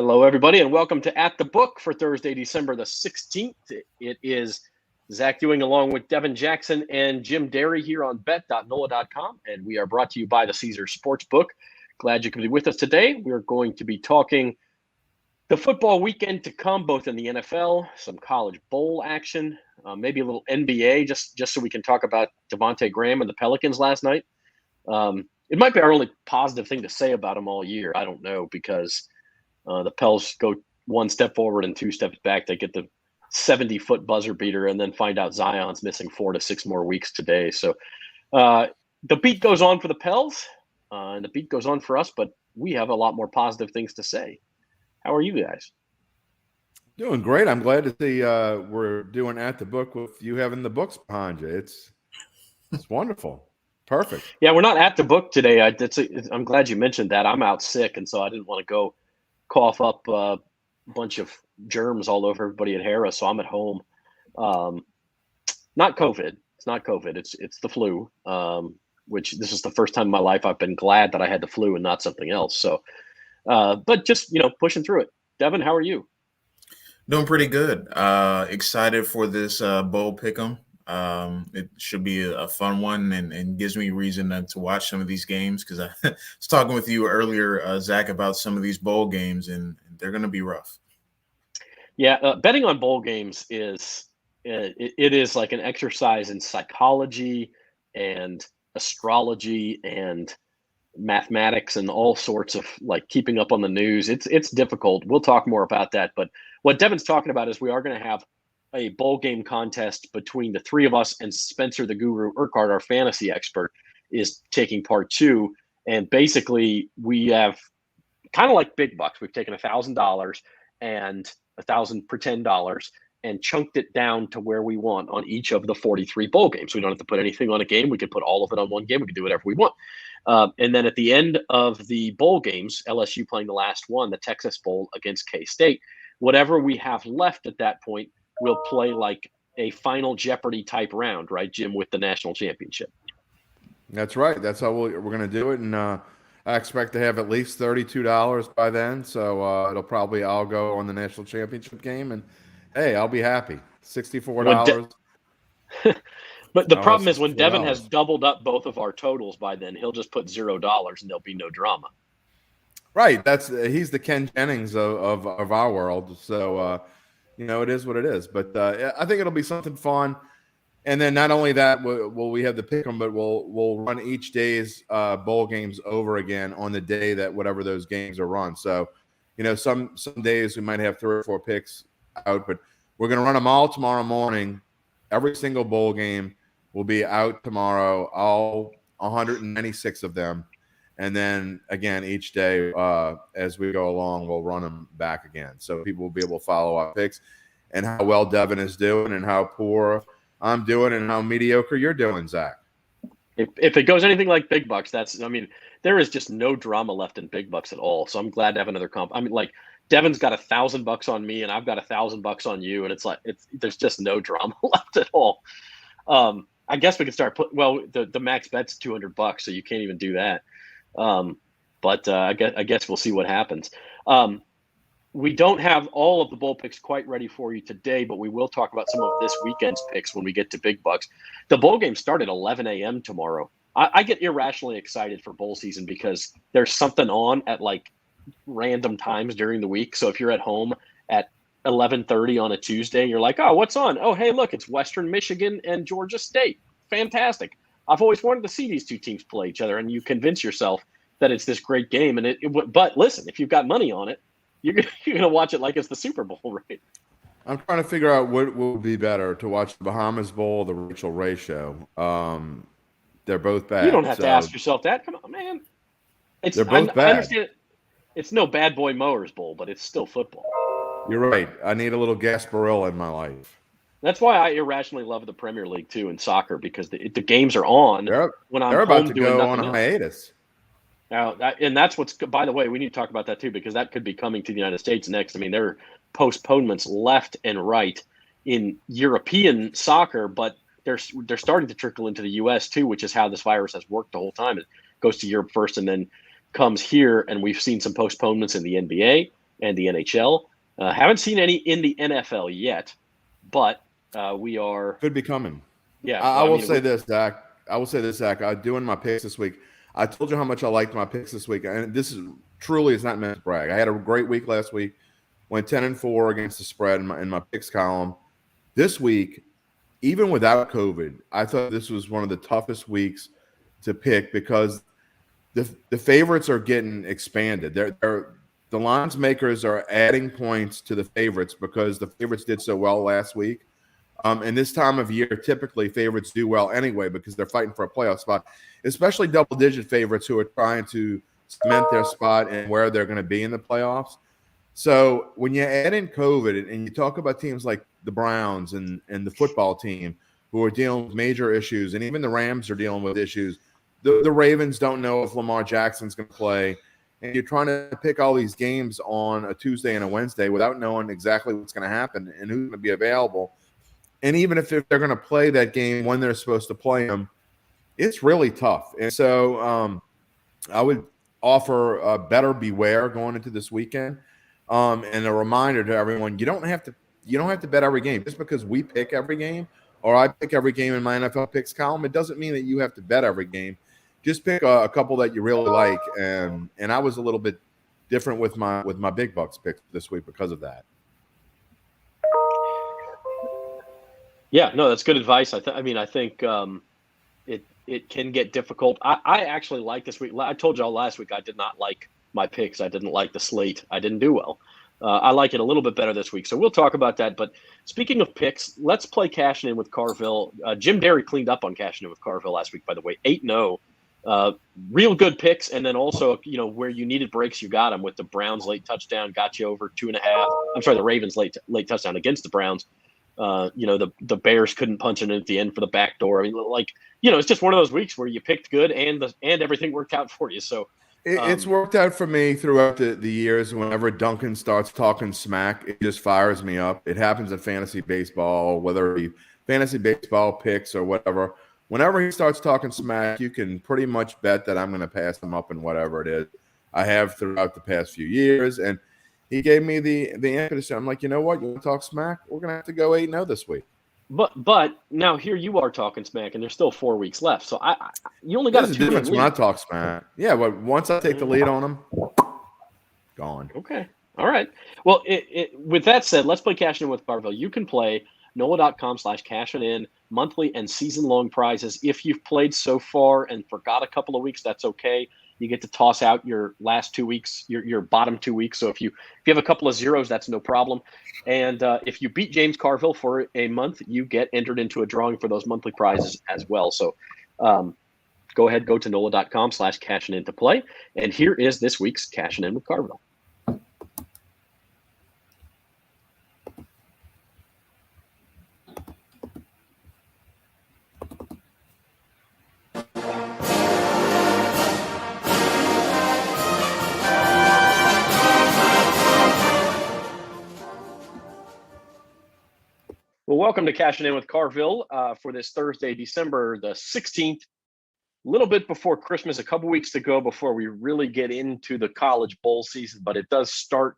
Hello, everybody, and welcome to At the Book for Thursday, December the 16th. It is Zach Ewing along with Devin Jackson and Jim Derry here on bet.NOLA.com, and we are brought to you by the Caesar Sportsbook. Glad you could be with us today. We're going to be talking the football weekend to come, both in the NFL, some college bowl action, maybe a little NBA, just so we can talk about Devontae Graham and the Pelicans last night. It might be our only positive thing to say about them all year. I don't know, because the Pels go one step forward and two steps back. They get the 70-foot buzzer beater and then find out Zion's missing 4 to 6 more weeks today. So the beat goes on for the Pels, and the beat goes on for us, but we have a lot more positive things to say. How are you guys? Doing great. I'm glad to see we're doing At the Book with you having the books behind you. It's wonderful. Perfect. Yeah, we're not at the book today. I'm glad you mentioned that. I'm out sick, and so I didn't want to go cough up a bunch of germs all over everybody at Harris, so I'm at home. Not COVID. It's not COVID. It's the flu, which this is the first time in my life I've been glad that I had the flu and not something else. So, but just, pushing through it. Devin, how are you? Doing pretty good. Excited for this bowl pick'em. It should be a fun one and gives me reason to watch some of these games, because I was talking with you earlier, Zach, about some of these bowl games, and they're going to be rough. Yeah, betting on bowl games is like an exercise in psychology and astrology and mathematics and all sorts of like keeping up on the news. It's difficult. We'll talk more about that. But what Devin's talking about is we are going to have a bowl game contest between the three of us, and Spencer the Guru Urquhart, our fantasy expert, is taking part too. And basically we have kind of like big bucks. We've taken $1,000 and $1,000 pretend dollars and chunked it down to where we want on each of the 43 bowl games. We don't have to put anything on a game. We can put all of it on one game. We can do whatever we want. And then at the end of the bowl games, LSU playing the last one, the Texas Bowl against K-State, whatever we have left at that point, we'll play like a Final Jeopardy type round, right, Jim, with the national championship. That's right. That's how we're going to do it. And I expect to have at least $32 by then. So it'll probably all go on the national championship game. And, hey, I'll be happy. $64. But the problem is when Devin has doubled up both of our totals by then, he'll just put $0 and there'll be no drama. Right. He's the Ken Jennings of our world. So, it is what it is. But I think it'll be something fun. And then not only that, will we have the pick 'em, but we'll run each day's bowl games over again on the day that whatever those games are run. So, some days we might have 3 or 4 picks out, but we're going to run them all tomorrow morning. Every single bowl game will be out tomorrow, all 196 of them. And then, again, each day as we go along, we'll run them back again. So people will be able to follow our picks and how well Devin is doing and how poor I'm doing and how mediocre you're doing, Zach. If it goes anything like Big Bucks, there is just no drama left in Big Bucks at all. So I'm glad to have another comp. Devin's got $1,000 on me and I've got $1,000 on you. And there's just no drama left at all. I guess we could start the max bet's $200, so you can't even do that. But I guess we'll see what happens. We don't have all of the bowl picks quite ready for you today, but we will talk about some of this weekend's picks when we get to Big Bucks. The bowl game start at 11 a.m. tomorrow. I get irrationally excited for bowl season because there's something on at like random times during the week. So if you're at home at 11:30 on a Tuesday, you're like, oh, what's on? Oh, hey, look, it's Western Michigan and Georgia State. Fantastic. I've always wanted to see these two teams play each other, and you convince yourself that it's this great game. And but listen, if you've got money on it, you're going to watch it like it's the Super Bowl, right? I'm trying to figure out what would be better, to watch the Bahamas Bowl or the Rachel Ray Show. They're both bad. You don't have to ask yourself that. Come on, man. They're both bad. I understand it. It's no Bad Boy Mowers Bowl, but it's still football. You're right. I need a little Gasparilla in my life. That's why I irrationally love the Premier League too in soccer, because the games are on when I'm they're home about to doing go on nothing a else. hiatus. Now, and that's what's, by the way, we need to talk about that too, because that could be coming to the United States next. There are postponements left and right in European soccer, but they're starting to trickle into the U.S. too, which is how this virus has worked the whole time. It goes to Europe first and then comes here, and we've seen some postponements in the NBA, and the NHL. Haven't seen any in the NFL yet, but we are could be coming. Yeah, I will say this, Zach. Doing my picks this week. I told you how much I liked my picks this week, and this is truly is not meant to brag. I had a great week last week. Went 10-4 against the spread in my picks column. This week, even without COVID, I thought this was one of the toughest weeks to pick because the favorites are getting expanded. The lines makers are adding points to the favorites because the favorites did so well last week. And this time of year, typically favorites do well anyway because they're fighting for a playoff spot, especially double-digit favorites who are trying to cement their spot and where they're going to be in the playoffs. So when you add in COVID and you talk about teams like the Browns and the football team who are dealing with major issues, and even the Rams are dealing with issues, the Ravens don't know if Lamar Jackson's going to play, and you're trying to pick all these games on a Tuesday and a Wednesday without knowing exactly what's going to happen and who's going to be available. And even if they're going to play that game when they're supposed to play them, it's really tough. And so I would offer better beware going into this weekend. And a reminder to everyone, you don't have to bet every game. Just because we pick every game or I pick every game in my NFL picks column, it doesn't mean that you have to bet every game. Just pick a couple that you really like. And I was a little bit different with my big bucks picks this week because of that. Yeah, no, that's good advice. I think it can get difficult. I actually like this week. I told y'all last week I did not like my picks. I didn't like the slate. I didn't do well. I like it a little bit better this week. So we'll talk about that. But speaking of picks, let's play Cashing In with Carville. Jim Derry cleaned up on Cashing In with Carville last week, by the way, 8-0. Real good picks. And then also, where you needed breaks, you got them with the Browns late touchdown, got you over 2.5. I'm sorry, the Ravens late touchdown against the Browns. The Bears couldn't punch it in at the end for the back door. I mean, it's just one of those weeks where you picked good and everything worked out for you. So it's worked out for me throughout the years. Whenever Duncan starts talking smack, it just fires me up. It happens in fantasy baseball, whether it be fantasy baseball picks or whatever. Whenever he starts talking smack, you can pretty much bet that I'm going to pass him up in whatever it is. I have throughout the past few years, and he gave me the impetus. I'm like, you know what? You want to talk smack? We're going to have to go 8-0 this week. But now here you are talking smack, and there's still 4 weeks left. So you only got a 2-game lead. When I talk smack. Yeah, but once I take the lead on him, gone. Okay. All right. Well, with that said, let's play Cashing In with Carville. You can play NOLA.com/cashing-in, monthly and season-long prizes. If you've played so far and forgot a couple of weeks, that's okay. You get to toss out your last 2 weeks, your bottom 2 weeks. So if you have a couple of zeros, that's no problem. And if you beat James Carville for a month, you get entered into a drawing for those monthly prizes as well. So go ahead, go to NOLA.com/cashing-in to play. And here is this week's Cashing In with Carville. Well, welcome to Cashing In with Carville for this Thursday, December the 16th. A little bit before Christmas, a couple weeks to go before we really get into the college bowl season, but it does start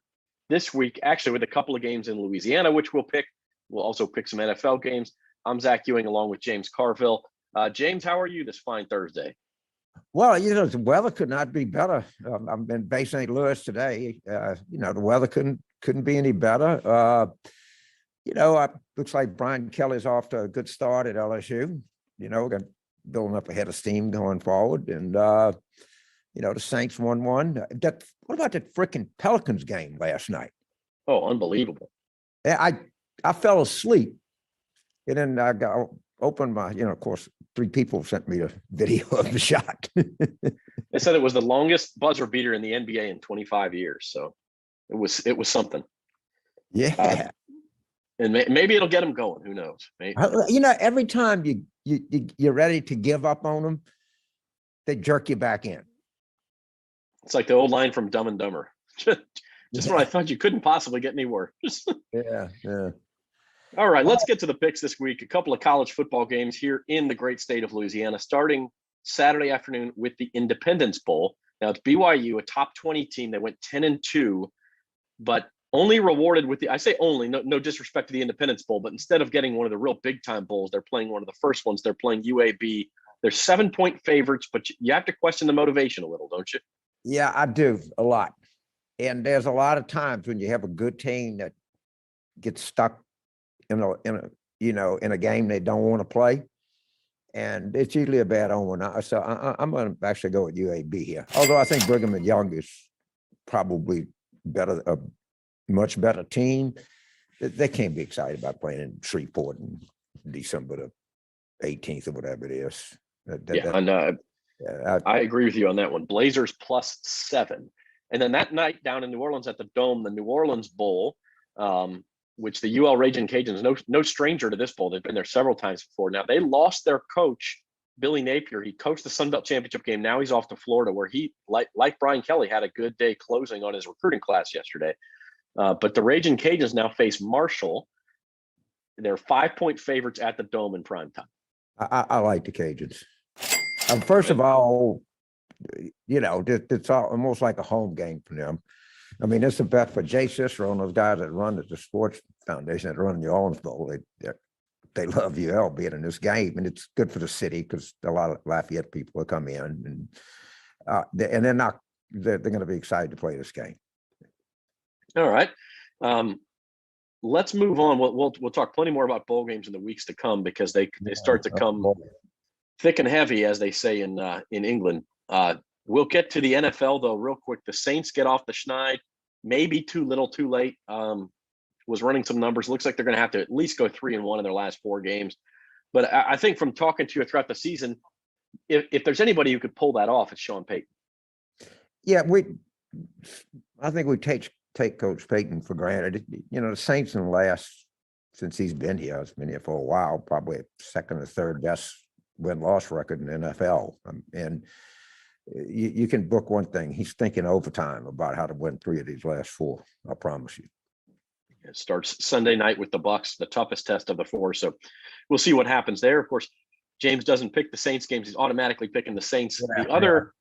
this week, actually, with a couple of games in Louisiana, which we'll pick. We'll also pick some NFL games. I'm Zach Ewing along with James Carville. James, how are you this fine Thursday? Well, the weather could not be better. I'm in Bay St. Louis today. The weather couldn't be any better. Looks like Brian Kelly's off to a good start at LSU. Got building up a head of steam going forward. And, the Saints 1-1. What about that freaking Pelicans game last night? Oh, unbelievable. I fell asleep. And then I opened my, of course, 3 people sent me a video of the shot. They said it was the longest buzzer beater in the NBA in 25 years. So it was something. Yeah. And maybe it'll get them going. Who knows? Maybe. Every time you're ready to give up on them, they jerk you back in. It's like the old line from Dumb and Dumber. Just when I thought you couldn't possibly get any worse. Yeah. All right, let's get to the picks this week. A couple of college football games here in the great state of Louisiana, starting Saturday afternoon with the Independence Bowl. Now, it's BYU, a top 20 team that went 10-2 but only rewarded with I say only, no disrespect to the Independence Bowl, but instead of getting one of the real big time bowls, they're playing one of the first ones. They're playing UAB. They're 7-point favorites, but you have to question the motivation a little, don't you? Yeah, I do a lot. And there's a lot of times when you have a good team that gets stuck in a game they don't want to play. And it's usually a bad omen. So I'm going to actually go with UAB here. Although I think Brigham and Young is probably a much better team. They can't be excited about playing in Shreveport in December the 18th or whatever it is. I agree with you on that one. Blazers +7. And then that night down in New Orleans at the Dome, the New Orleans Bowl, which the UL Raging Cajuns, no stranger to this bowl. They've been there several times before. Now, they lost their coach, Billy Napier. He coached the Sun Belt Championship game. Now he's off to Florida, where he, like Brian Kelly, had a good day closing on his recruiting class yesterday. But the Raging Cajuns now face Marshall. They're 5-point favorites at the Dome in prime time. I like the Cajuns. First of all, it's almost like a home game for them. I mean, it's a bet for Jay Cicero and those guys that run the sports foundation that run the New Orleans Bowl. They love UL being in this game, and it's good for the city because a lot of Lafayette people will come in, and they're going to be excited to play this game. All right. Let's move on. We'll talk plenty more about bowl games in the weeks to come because they start to come thick and heavy, as they say in England. We'll get to the NFL though real quick. The Saints get off the schneid, maybe too little, too late. Was running some numbers. Looks like they're going to have to at least go 3-1 in their last 4 games. But I think from talking to you throughout the season, if there's anybody who could pull that off, it's Sean Payton. Yeah, I think we take Coach Payton for granted. The Saints since he's been here, it's been here for a while, probably second or third best win-loss record in the NFL. And you can book one thing. He's thinking overtime about how to win 3 of these last 4. I promise you. It starts Sunday night with the Bucs, the toughest test of the 4. So we'll see what happens there. Of course, James doesn't pick the Saints games. He's automatically picking the Saints. The other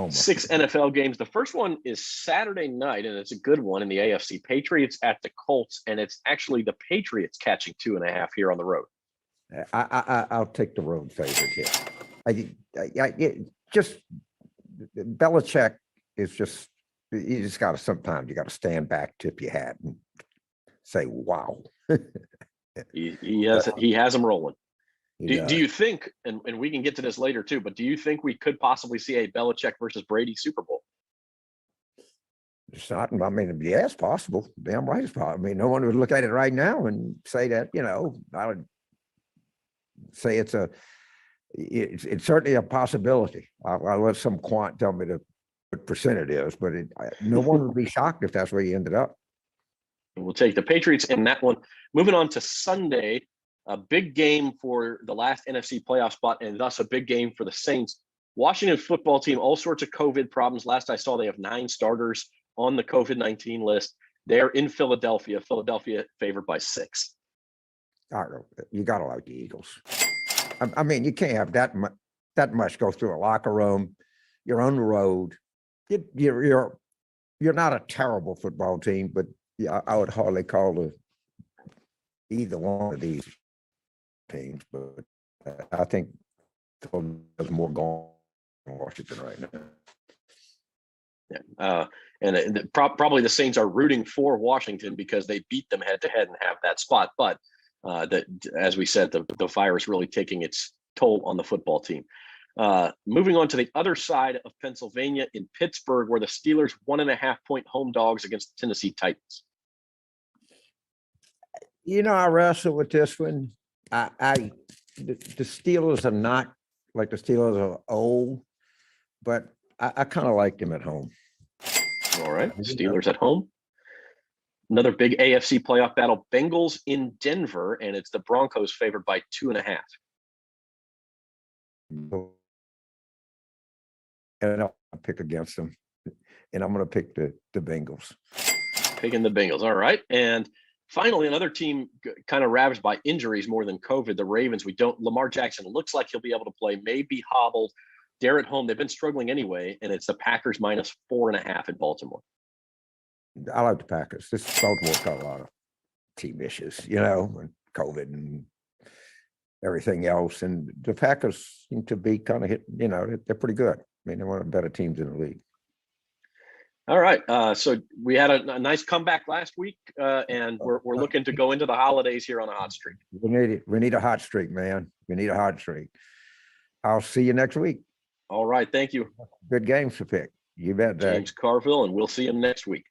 6 NFL games. The first one is Saturday night, and it's a good one in the AFC. Patriots at the Colts, and it's actually the Patriots catching 2.5 here on the road. I'll take the road favorite here. Belichick is just, you just got to, sometimes you got to stand back, tip your hat, and say, wow. He has them rolling. Do you think, and we can get to this later too, but do you think we could possibly see a Belichick versus Brady Super Bowl? It's not, I mean, yeah, it's possible. Damn right it's possible. I mean, no one would look at it right now and say that, I would say it's certainly a possibility. I'll let some quant tell me what percent it is, but no one would be shocked if that's where you ended up. We'll take the Patriots in that one. Moving on to Sunday, a big game for the last NFC playoff spot, and thus a big game for the Saints. Washington football team, all sorts of COVID problems. Last I saw, they have 9 starters on the COVID-19 list. They're in Philadelphia. Philadelphia favored by 6. You got to like the Eagles. I mean, you can't have that much go through a locker room. You're on the road. You're not a terrible football team, but yeah, I would hardly call either one of these teams. But I think there's more going on in Washington right now. Yeah, and probably the Saints are rooting for Washington because they beat them head to head and have that spot. But as we said, the virus really taking its toll on the football team. Moving on to the other side of Pennsylvania in Pittsburgh, where the Steelers 1.5-point home dogs against the Tennessee Titans. I wrestle with this one. The Steelers are not like the Steelers are old, but I kind of like them at home. All right, Steelers at home. Another big AFC playoff battle, Bengals in Denver, and it's the Broncos favored by 2.5. And I'll pick against them, and I'm going to pick the Bengals. Picking the Bengals, all right. And finally, another team kind of ravaged by injuries more than COVID, the Ravens. Lamar Jackson looks like he'll be able to play, may be hobbled. They're at home. They've been struggling anyway, and it's the Packers -4.5 in Baltimore. I like the Packers. This is Baltimore's got a lot of team issues, and COVID and everything else. And the Packers seem to be kind of they're pretty good. I mean, they're one of the better teams in the league. All right. So we had a nice comeback last week, and we're looking to go into the holidays here on a hot streak. We need it. We need a hot streak, man. We need a hot streak. I'll see you next week. All right. Thank you. Good games to pick. You bet, Dave. James Carville, and we'll see him next week.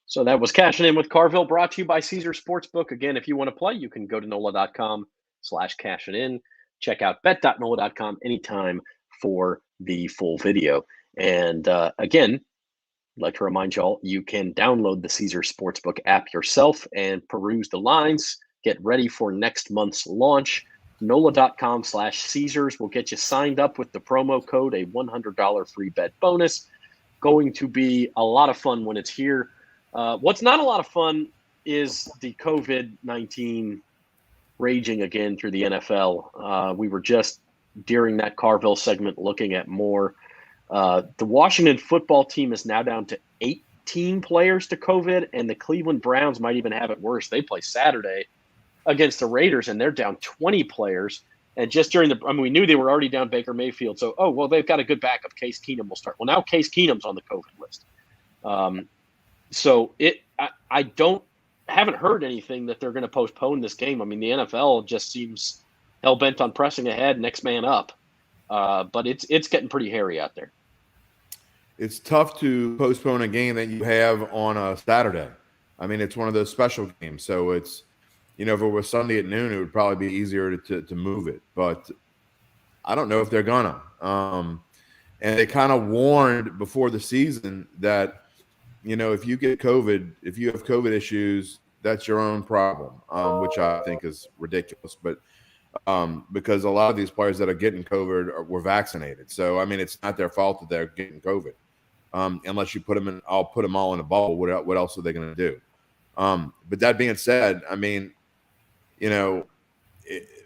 So that was Cashing In with Carville, brought to you by Caesar Sportsbook. Again, if you want to play, you can go to NOLA.com/cashing-in. Check out bet.NOLA.com anytime for the full video. And again, I'd like to remind y'all, you can download the Caesar Sportsbook app yourself and peruse the lines. Get ready for next month's launch. NOLA.com/Caesars will get you signed up with the promo code, a $100 free bet bonus. Going to be a lot of fun when it's here. What's not a lot of fun is the COVID-19 raging again through the NFL. We were just, during that Carville segment, looking at more. The Washington football team is now down to 18 players to COVID, and the Cleveland Browns might even have it worse. They play Saturday against the Raiders, and they're down 20 players. And just during we knew they were already down Baker Mayfield. So, they've got a good backup. Case Keenum will start. Well, now Case Keenum's on the COVID list. So I haven't heard anything that they're going to postpone this game. I mean, the NFL just seems hell-bent on pressing ahead, next man up. But it's getting pretty hairy out there. It's tough to postpone a game that you have on a Saturday. I mean, it's one of those special games. So it's, if it was Sunday at noon, it would probably be easier to move it. But I don't know if they're gonna. And they kind of warned before the season that, if you get COVID, if you have COVID issues, that's your own problem, which I think is ridiculous. But because a lot of these players that are getting COVID were vaccinated. So, I mean, it's not their fault that they're getting COVID. Unless you put them in, I'll put them all in a bubble. What else are they going to do? But that being said, I mean,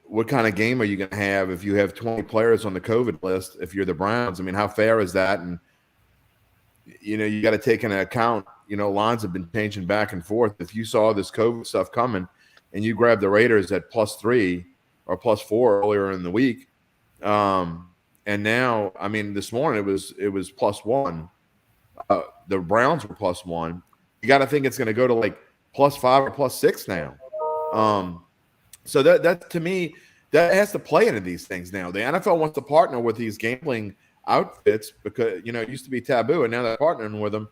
what kind of game are you going to have if you have 20 players on the COVID list? If you're the Browns, I mean, how fair is that? And you got to take into account, lines have been changing back and forth. If you saw this COVID stuff coming and you grabbed the Raiders at +3 or +4 earlier in the week, and now, I mean, this morning it was +1. The Browns were +1. You got to think it's going to go to like +5 or +6 now. So that to me, that has to play into these things now. The NFL wants to partner with these gambling outfits because it used to be taboo, and now they're partnering with them,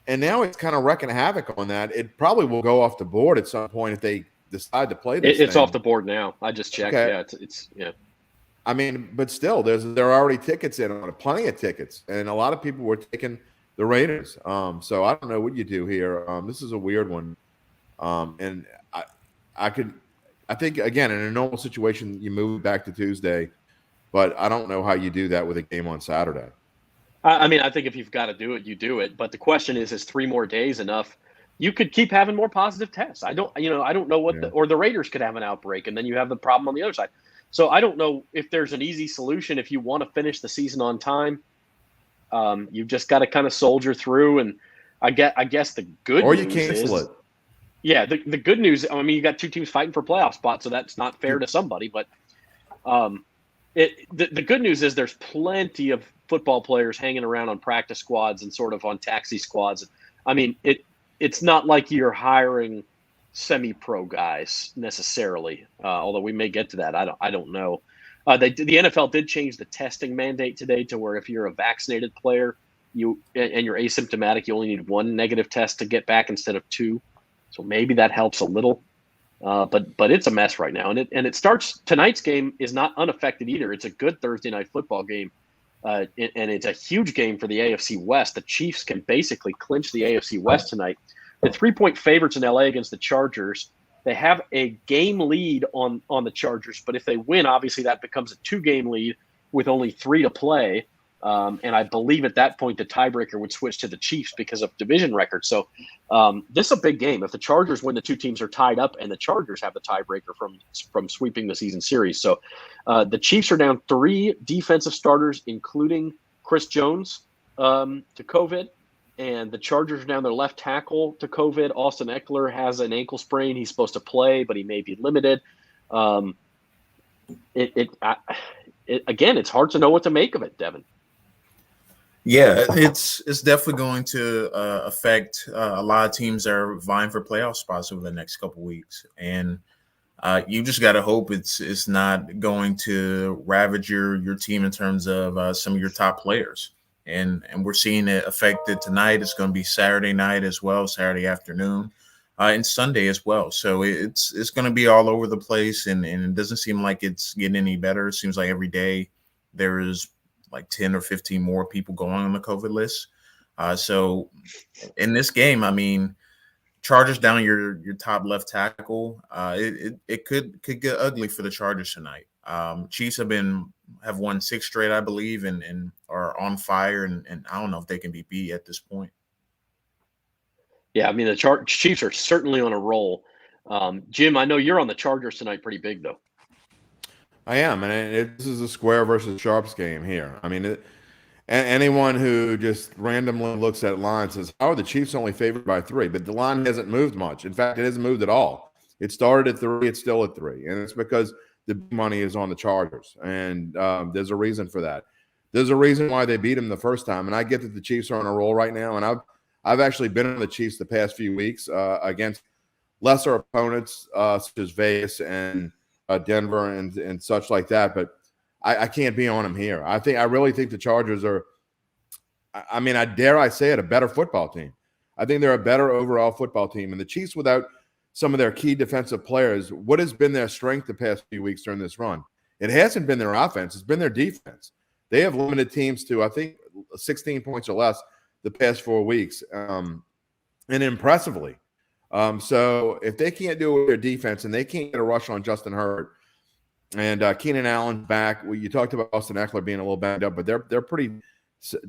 and now it's kind of wrecking havoc on that. It probably will go off the board at some point if they decide to play this. It's off the board now. I just checked. Okay. Yeah, it's. I mean, but still, there are already tickets in on it, plenty of tickets, and a lot of people were taking the Raiders. So I don't know what you do here. This is a weird one, and I think again in a normal situation you move back to Tuesday. But I don't know how you do that with a game on Saturday. I mean, I think if you've got to do it, you do it. But the question is 3 more days enough? You could keep having more positive tests. I don't know what or the Raiders could have an outbreak, and then you have the problem on the other side. So I don't know if there's an easy solution if you want to finish the season on time. You've just got to kind of soldier through, and I guess the good or news you cancel it. Yeah, the good news. I mean, you got 2 teams fighting for playoff spots, so that's not fair to somebody, but. The good news is there's plenty of football players hanging around on practice squads and sort of on taxi squads. I mean, it's not like you're hiring semi-pro guys necessarily, although we may get to that. I don't know. The NFL did change the testing mandate today to where if you're a vaccinated player and you're asymptomatic, you only need 1 negative test to get back instead of 2. So maybe that helps a little. But it's a mess right now, and it starts. Tonight's game is not unaffected either. It's a good Thursday night football game, and it's a huge game for the AFC West. The Chiefs can basically clinch the AFC West tonight. The 3-point favorites in LA against the Chargers. They have a game lead on the Chargers, but if they win, obviously that becomes a 2-game lead with only 3 to play. And I believe at that point the tiebreaker would switch to the Chiefs because of division record. So this is a big game. If the Chargers win, the two teams are tied up, and the Chargers have the tiebreaker from sweeping the season series. So the Chiefs are down 3 defensive starters, including Chris Jones to COVID, and the Chargers are down their left tackle to COVID. Austin Eckler has an ankle sprain. He's supposed to play, but he may be limited. Again, it's hard to know what to make of it, Devin. Yeah, it's definitely going to affect a lot of teams that are vying for playoff spots over the next couple of weeks, and you just got to hope it's not going to ravage your team in terms of some of your top players. And we're seeing it affected tonight. It's going to be Saturday night as well, Saturday afternoon, and Sunday as well. So it's going to be all over the place, and it doesn't seem like it's getting any better. It seems like every day there is like 10 or 15 more people going on the COVID list. So in this game, I mean, Chargers down your top left tackle. It could get ugly for the Chargers tonight. Chiefs have won 6 straight, I believe, and are on fire. And I don't know if they can be beat at this point. Yeah, I mean, the Chiefs are certainly on a roll. Jim, I know you're on the Chargers tonight pretty big, though. I am, and this is a square versus sharps game here. I mean, anyone who just randomly looks at lines says, "Oh, the Chiefs only favored by 3," but the line hasn't moved much. In fact, it hasn't moved at all. It started at 3, it's still at 3, and it's because the money is on the Chargers, and there's a reason for that. There's a reason why they beat them the first time, and I get that the Chiefs are on a roll right now, and I've actually been on the Chiefs the past few weeks against lesser opponents such as Vegas and Denver and such like that, but I can't be on them here. I really think the Chargers are, I mean, dare I say it, a better football team. I think they're a better overall football team. And the Chiefs, without some of their key defensive players, what has been their strength the past few weeks during this run? It hasn't been their offense. It's been their defense. They have limited teams to, I think, 16 points or less the past 4 weeks, and impressively. So if they can't do it with their defense and they can't get a rush on Justin Herbert, and Keenan Allen's back, well, you talked about Austin Eckler being a little banged up, but they're pretty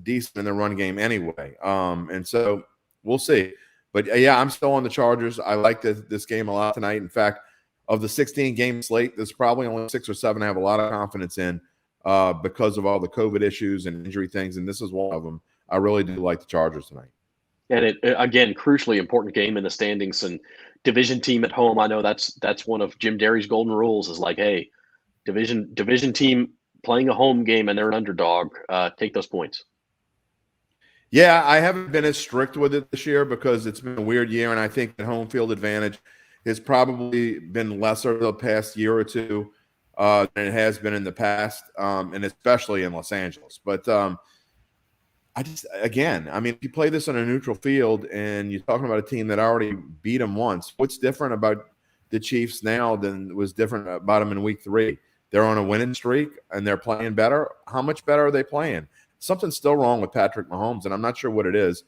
decent in the run game anyway. And so we'll see. But yeah, I'm still on the Chargers. I like this game a lot tonight. In fact, of the 16 game slate, there's probably only 6 or 7 I have a lot of confidence in because of all the COVID issues and injury things, and this is one of them. I really do like the Chargers tonight. And it, again, crucially important game in the standings and division team at home. I know that's one of Jim Derry's golden rules is like, hey, division team playing a home game and they're an underdog, take those points. Yeah, I haven't been as strict with it this year because it's been a weird year, and I think the home field advantage has probably been lesser the past year or two than it has been in the past, and especially in Los Angeles. But I mean, if you play this on a neutral field and you're talking about a team that already beat them once, what's different about the Chiefs now than was different about them in week 3? They're on a winning streak and they're playing better. How much better are they playing? Something's still wrong with Patrick Mahomes, and I'm not sure what it is.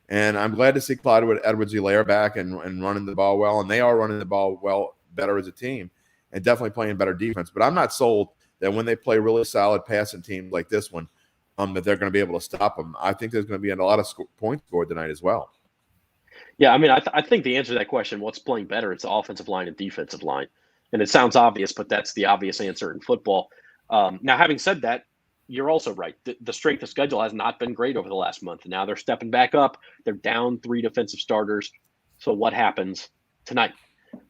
And I'm glad to see Clyde Edwards-Helaire back and running the ball well, and they are running the ball well, better as a team, and definitely playing better defense. But I'm not sold that when they play really solid passing teams like this one, that they're going to be able to stop them. I think there's going to be a lot of points scored tonight as well. Yeah, I mean, I think the answer to that question, what's playing better, it's the offensive line and defensive line. And it sounds obvious, but that's the obvious answer in football. Now, having said that, you're also right. The strength of schedule has not been great over the last month. And now they're stepping back up. They're down 3 defensive starters. So what happens tonight?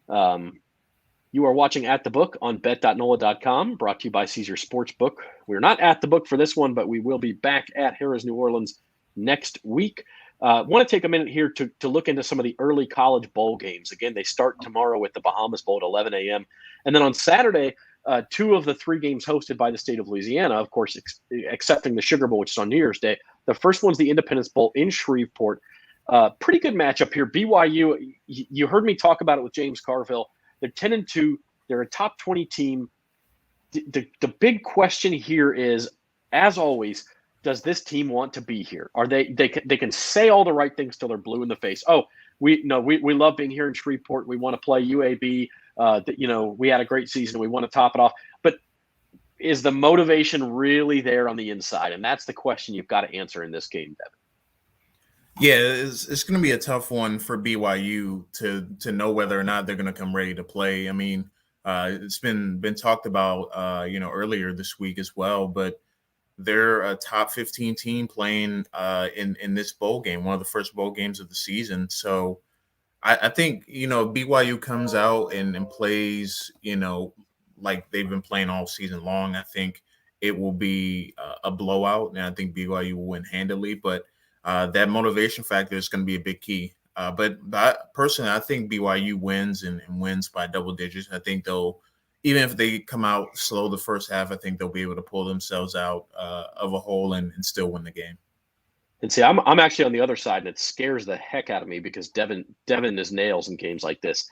You are watching At the Book on bet.NOLA.com, brought to you by Caesar Sportsbook. We're not at the book for this one, but we will be back at Harrah's New Orleans next week. Want to take a minute here to look into some of the early college bowl games. Again, they start tomorrow with the Bahamas Bowl at 11 a.m. And then on Saturday, 2 of the 3 games hosted by the state of Louisiana, of course, excepting the Sugar Bowl, which is on New Year's Day. The first one's the Independence Bowl in Shreveport. Pretty good matchup here. BYU, you heard me talk about it with James Carville. They're 10-2. They're a top 20 team. The big question here is, as always, does this team want to be here? Are they can say all the right things till they're blue in the face. Oh, we love being here in Shreveport. We want to play UAB. We had a great season. We want to top it off. But is the motivation really there on the inside? And that's the question you've got to answer in this game, Devin. Yeah, it's going to be a tough one for BYU to know whether or not they're going to come ready to play. I mean, it's been talked about, earlier this week as well, but they're a top 15 team playing in this bowl game, one of the first bowl games of the season. So I think, BYU comes out and plays, like they've been playing all season long. I think it will be a blowout, and I think BYU will win handily. But that motivation factor is going to be a big key. Personally, I think BYU wins and wins by double digits. I think they'll, even if they come out slow the first half, I think they'll be able to pull themselves out of a hole and still win the game. And see, I'm actually on the other side, and it scares the heck out of me because Devin is nails in games like this.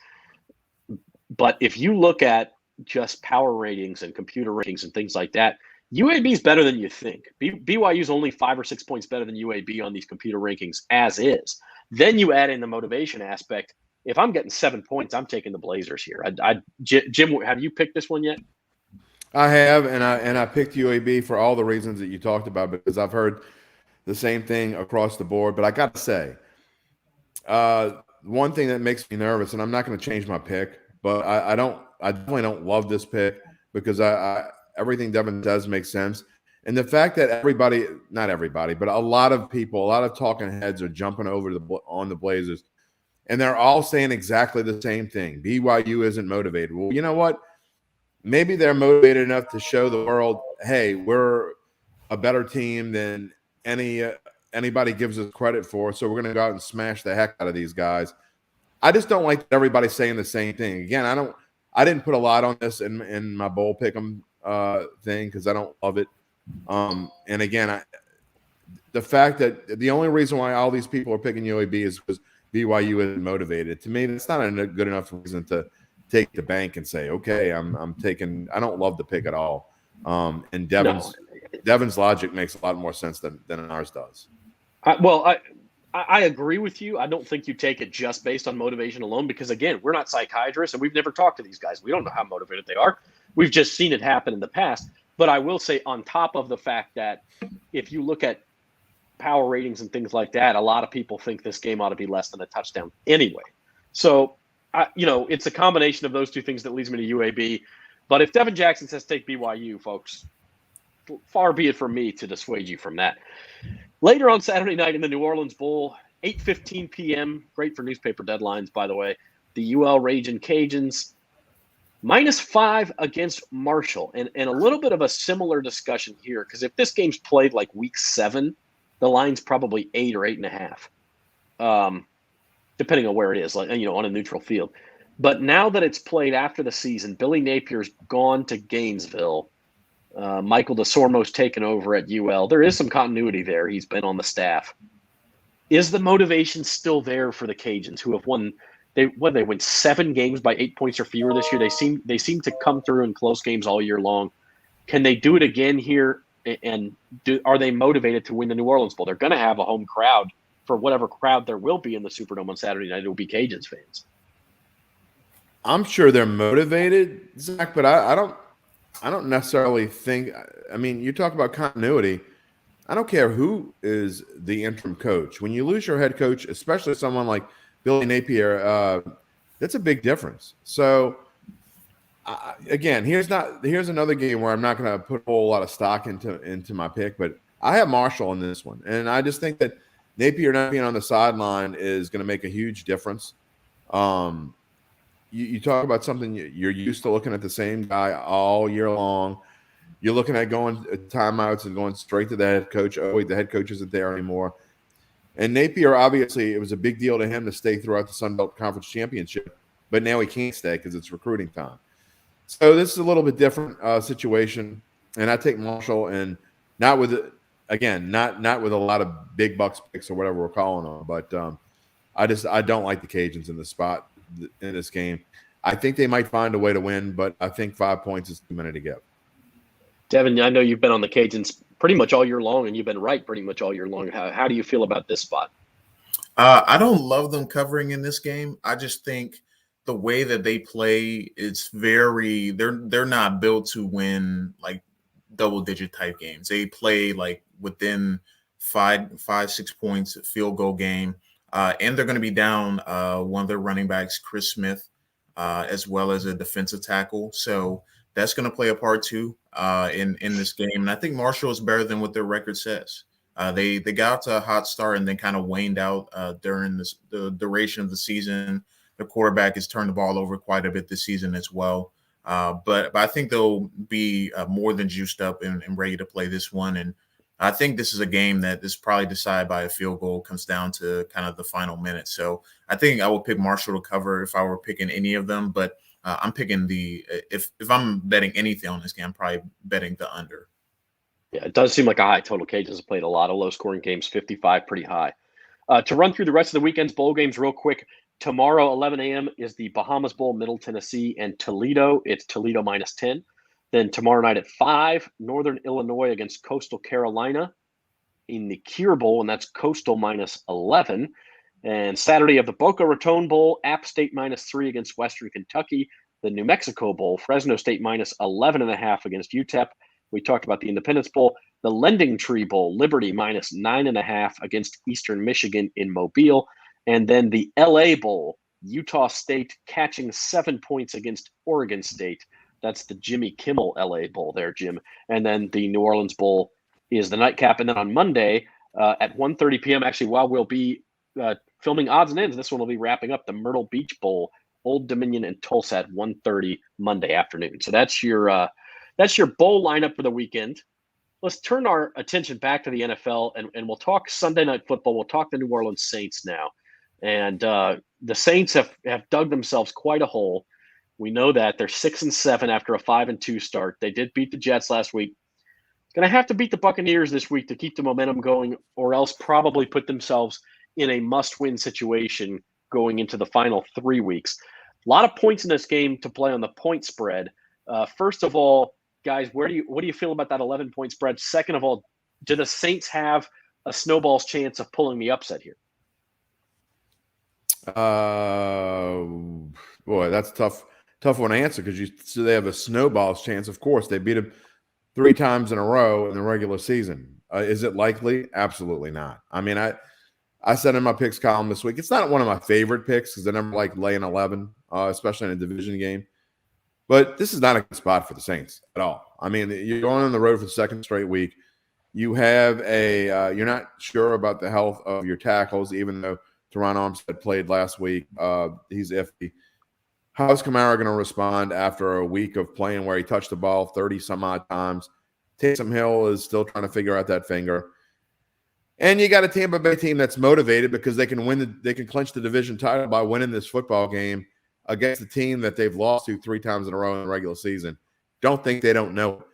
But if you look at just power ratings and computer ratings and things like that, UAB is better than you think. BYU is only 5 or 6 points better than UAB on these computer rankings as is. Then you add in the motivation aspect. If I'm getting 7 points, I'm taking the Blazers here. Jim, have you picked this one yet? I have, and I picked UAB for all the reasons that you talked about, because I've heard the same thing across the board. But I got to say, one thing that makes me nervous, and I'm not going to change my pick, but I definitely don't love this pick, because everything Devin says makes sense. And the fact that not everybody, but a lot of people, a lot of talking heads are jumping over on the Blazers, and they're all saying exactly the same thing. BYU isn't motivated. Well, you know what? Maybe they're motivated enough to show the world, hey, we're a better team than anybody gives us credit for, so we're going to go out and smash the heck out of these guys. I just don't like everybody saying the same thing. Again, I didn't put a lot on this in my bowl pick'em thing, because I don't love it. And again, the fact that the only reason why all these people are picking UAB is because BYU isn't motivated. To me, that's not a good enough reason to take the bank and say, okay, I'm taking. I don't love the pick at all. And Devin's logic makes a lot more sense than ours does. I agree with you. I don't think you take it just based on motivation alone, because, again, we're not psychiatrists and we've never talked to these guys. We don't know how motivated they are. We've just seen it happen in the past. But I will say, on top of the fact that if you look at power ratings and things like that, a lot of people think this game ought to be less than a touchdown anyway. So, it's a combination of those two things that leads me to UAB. But if Devin Jackson says take BYU, folks, far be it from me to dissuade you from that. Later on Saturday night in the New Orleans Bowl, 8:15 p.m., great for newspaper deadlines, by the way, the UL Ragin' Cajuns, -5 against Marshall. And a little bit of a similar discussion here, because if this game's played like week 7, the line's probably 8 or 8.5, depending on where it is, on a neutral field. But now that it's played after the season, Billy Napier's gone to Gainesville. Michael DeSormo's taken over at UL. There is some continuity there. He's been on the staff. Is the motivation still there for the Cajuns, who have won? They win 7 games by 8 points or fewer this year. They seem to come through in close games all year long. Can they do it again here? And are they motivated to win the New Orleans Bowl? They're going to have a home crowd. For whatever crowd there will be in the Superdome on Saturday night, it will be Cajuns fans. I'm sure they're motivated, Zach, but I don't necessarily think. I mean, you talk about continuity. I don't care who is the interim coach. When you lose your head coach, especially someone like Billy Napier, that's a big difference. So, again, here's another game where I'm not going to put a whole lot of stock into my pick, but I have Marshall in this one, and I just think that Napier not being on the sideline is going to make a huge difference. You talk about something you're used to looking at the same guy all year long. You're looking at going timeouts and going straight to the head coach. Oh, wait, the head coach isn't there anymore. And Napier, obviously, it was a big deal to him to stay throughout the Sun Belt Conference Championship, but now he can't stay because it's recruiting time. So this is a little bit different situation, and I take Marshall, and not with a lot of big bucks picks or whatever we're calling them, but I don't like the Cajuns in the spot in this game. I think they might find a way to win, but I think 5 points is too many to give. Devin, I know you've been on the Cajuns pretty much all year long, and you've been right pretty much all year long. How do you feel about this spot? I don't love them covering in this game. I just think the way that they play, it's they're not built to win like double-digit type games. They play like within 6 points, field goal game. And they're going to be down one of their running backs, Chris Smith, as well as a defensive tackle. So that's going to play a part too in this game. And I think Marshall is better than what their record says. They got to a hot start and then kind of waned out during the duration of the season. The quarterback has turned the ball over quite a bit this season as well. But I think they'll be more than juiced up and ready to play this one. And I think this is a game that is probably decided by a field goal, comes down to kind of the final minute. So I think I would pick Marshall to cover if I were picking any of them. But I'm picking if I'm betting anything on this game, I'm probably betting the under. Yeah, it does seem like a high total. Cajuns have played a lot of low-scoring games, 55, pretty high. To run through the rest of the weekend's bowl games real quick, tomorrow, 11 a.m. is the Bahamas Bowl, Middle Tennessee and Toledo. It's Toledo -10. Then tomorrow night at 5, Northern Illinois against Coastal Carolina in the Cure Bowl, and that's Coastal -11. And Saturday of the Boca Raton Bowl, App State -3 against Western Kentucky. The New Mexico Bowl, Fresno State -11.5 against UTEP. We talked about the Independence Bowl. The Lending Tree Bowl, Liberty -9.5 against Eastern Michigan in Mobile. And then the LA Bowl, Utah State catching 7 points against Oregon State. That's the Jimmy Kimmel LA Bowl there, Jim. And then the New Orleans Bowl is the nightcap. And then on Monday at 1:30 p.m., actually, while we'll be filming odds and ends, this one will be wrapping up, the Myrtle Beach Bowl, Old Dominion and Tulsa at 1:30 Monday afternoon. So that's your bowl lineup for the weekend. Let's turn our attention back to the NFL, and we'll talk Sunday Night Football. We'll talk the New Orleans Saints now. And the Saints have dug themselves quite a hole. We know that they're 6-7 after a 5-2 start. They did beat the Jets last week. Going to have to beat the Buccaneers this week to keep the momentum going, or else probably put themselves in a must-win situation going into the final 3 weeks. A lot of points in this game to play on the point spread. First of all, guys, what do you feel about that 11-point spread? Second of all, do the Saints have a snowball's chance of pulling the upset here? Boy, that's tough one to answer because so they have a snowball's chance. Of course, they beat them 3 times in a row in the regular season. Is it likely? Absolutely not. I mean, I said in my picks column this week, it's not one of my favorite picks because I never like laying 11, especially in a division game. But this is not a good spot for the Saints at all. I mean, you're going on the road for the second straight week. You have you're not sure about the health of your tackles, even though Teron Armstead played last week. He's iffy. How's Kamara going to respond after a week of playing where he touched the ball 30-some-odd times? Taysom Hill is still trying to figure out that finger. And you got a Tampa Bay team that's motivated because they can they can clinch the division title by winning this football game against a team that they've lost to 3 times in a row in the regular season. Don't think they don't know it.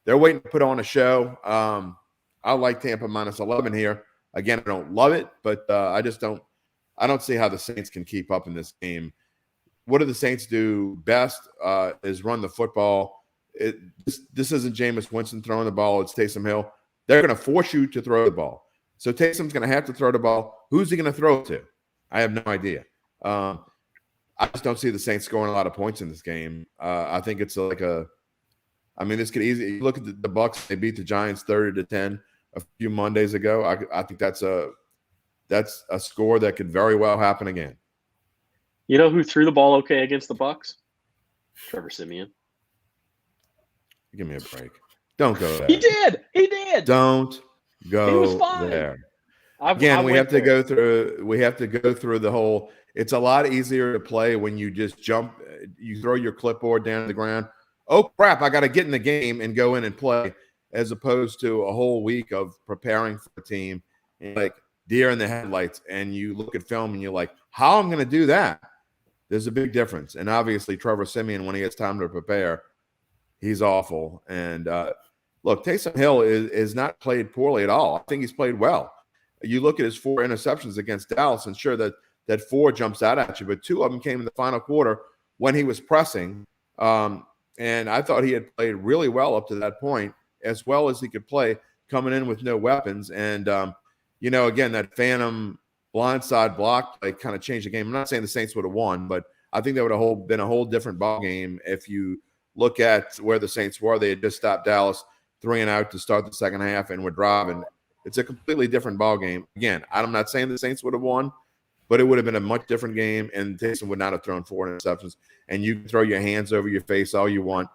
They're waiting to put on a show. I like Tampa -11 here. Again, I don't love it, but I don't see how the Saints can keep up in this game. What do the Saints do best is run the football. This isn't Jameis Winston throwing the ball. It's Taysom Hill. They're going to force you to throw the ball. So Taysom's going to have to throw the ball. Who's he going to throw it to? I have no idea. I just don't see the Saints scoring a lot of points in this game. I think it's this could easily look at the Bucs. They beat the Giants 30-10 a few Mondays ago. I think that's a score that could very well happen again. You know who threw the ball okay against the Bucs? Trevor Siemian. Give me a break. Don't go there. He did. Don't go he was fine. there. Again, we have to go through the whole. It's a lot easier to play when you just jump. You throw your clipboard down to the ground. Oh crap! I got to get in the game and go in and play, as opposed to a whole week of preparing for a team, like deer in the headlights. And you look at film and you're like, "How am I going to do that?" There's a big difference. And obviously, Trevor Siemian, when he has time to prepare, he's awful. And look, Taysom Hill is not played poorly at all. I think he's played well. You look at his 4 interceptions against Dallas, and sure that 4 jumps out at you, but 2 of them came in the final quarter when he was pressing. And I thought he had played really well up to that point, as well as he could play coming in with no weapons. And, again, that phantom blindside block play kind of changed the game. I'm not saying the Saints would have won, but I think that would have been a whole different ball game if you look at where the Saints were. They had just stopped Dallas 3 and out to start the second half and we're driving, it's a completely different ball game. Again, I'm not saying the Saints would have won, but it would have been a much different game, and Taysom would not have thrown 4 interceptions. And you can throw your hands over your face all you want.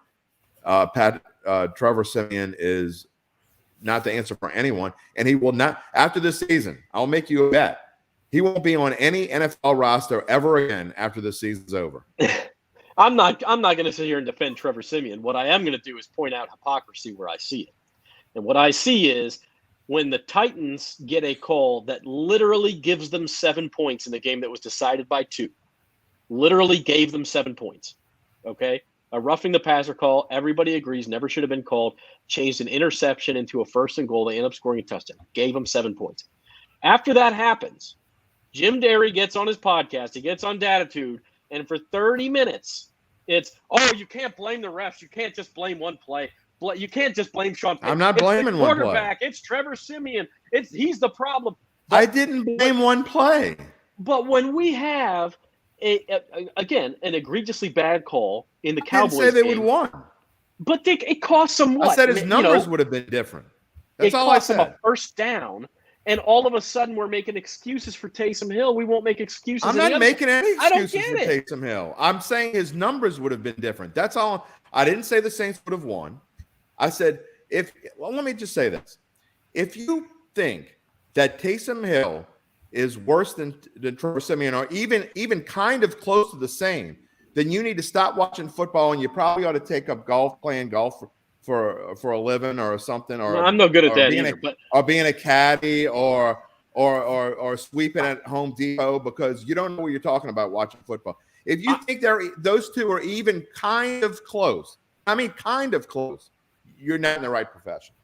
Trevor Siemian is not the answer for anyone, and he will not – after this season, I'll make you a bet. He won't be on any NFL roster ever again after this season's over. I'm not going to sit here and defend Trevor Siemian. What I am going to do is point out hypocrisy where I see it. And what I see is when the Titans get a call that literally gives them 7 points in the game that was decided by 2, literally gave them 7 points, okay? A roughing the passer call, everybody agrees, never should have been called, changed an interception into a 1st and goal. They end up scoring a touchdown, gave them 7 points. After that happens, Jim Derry gets on his podcast, he gets on Datitude, and for 30 minutes, it's, oh, you can't blame the refs. You can't just blame one play. You can't just blame Sean Payton. I'm not blaming it's the quarterback. It's Trevor Siemian. He's the problem. I didn't blame one play. But when we have, again, an egregiously bad call in the Cowboys game. I didn't say they would won. But it cost them what? I said his numbers would have been different. That's all I said. It cost them a 1st down. And all of a sudden, we're making excuses for Taysom Hill. We won't make excuses. I'm not making any excuses for it. Taysom Hill. I'm saying his numbers would have been different. That's all. I didn't say the Saints would have won. I said, let me just say this. If you think that Taysom Hill is worse than Trevor Siemian or even kind of close to the same, then you need to stop watching football and you probably ought to take up playing golf for a living or something. Or I'm no good at that either. Or being a caddy or sweeping at Home Depot because you don't know what you're talking about watching football. If you think those two are even kind of close, you're not in the right profession.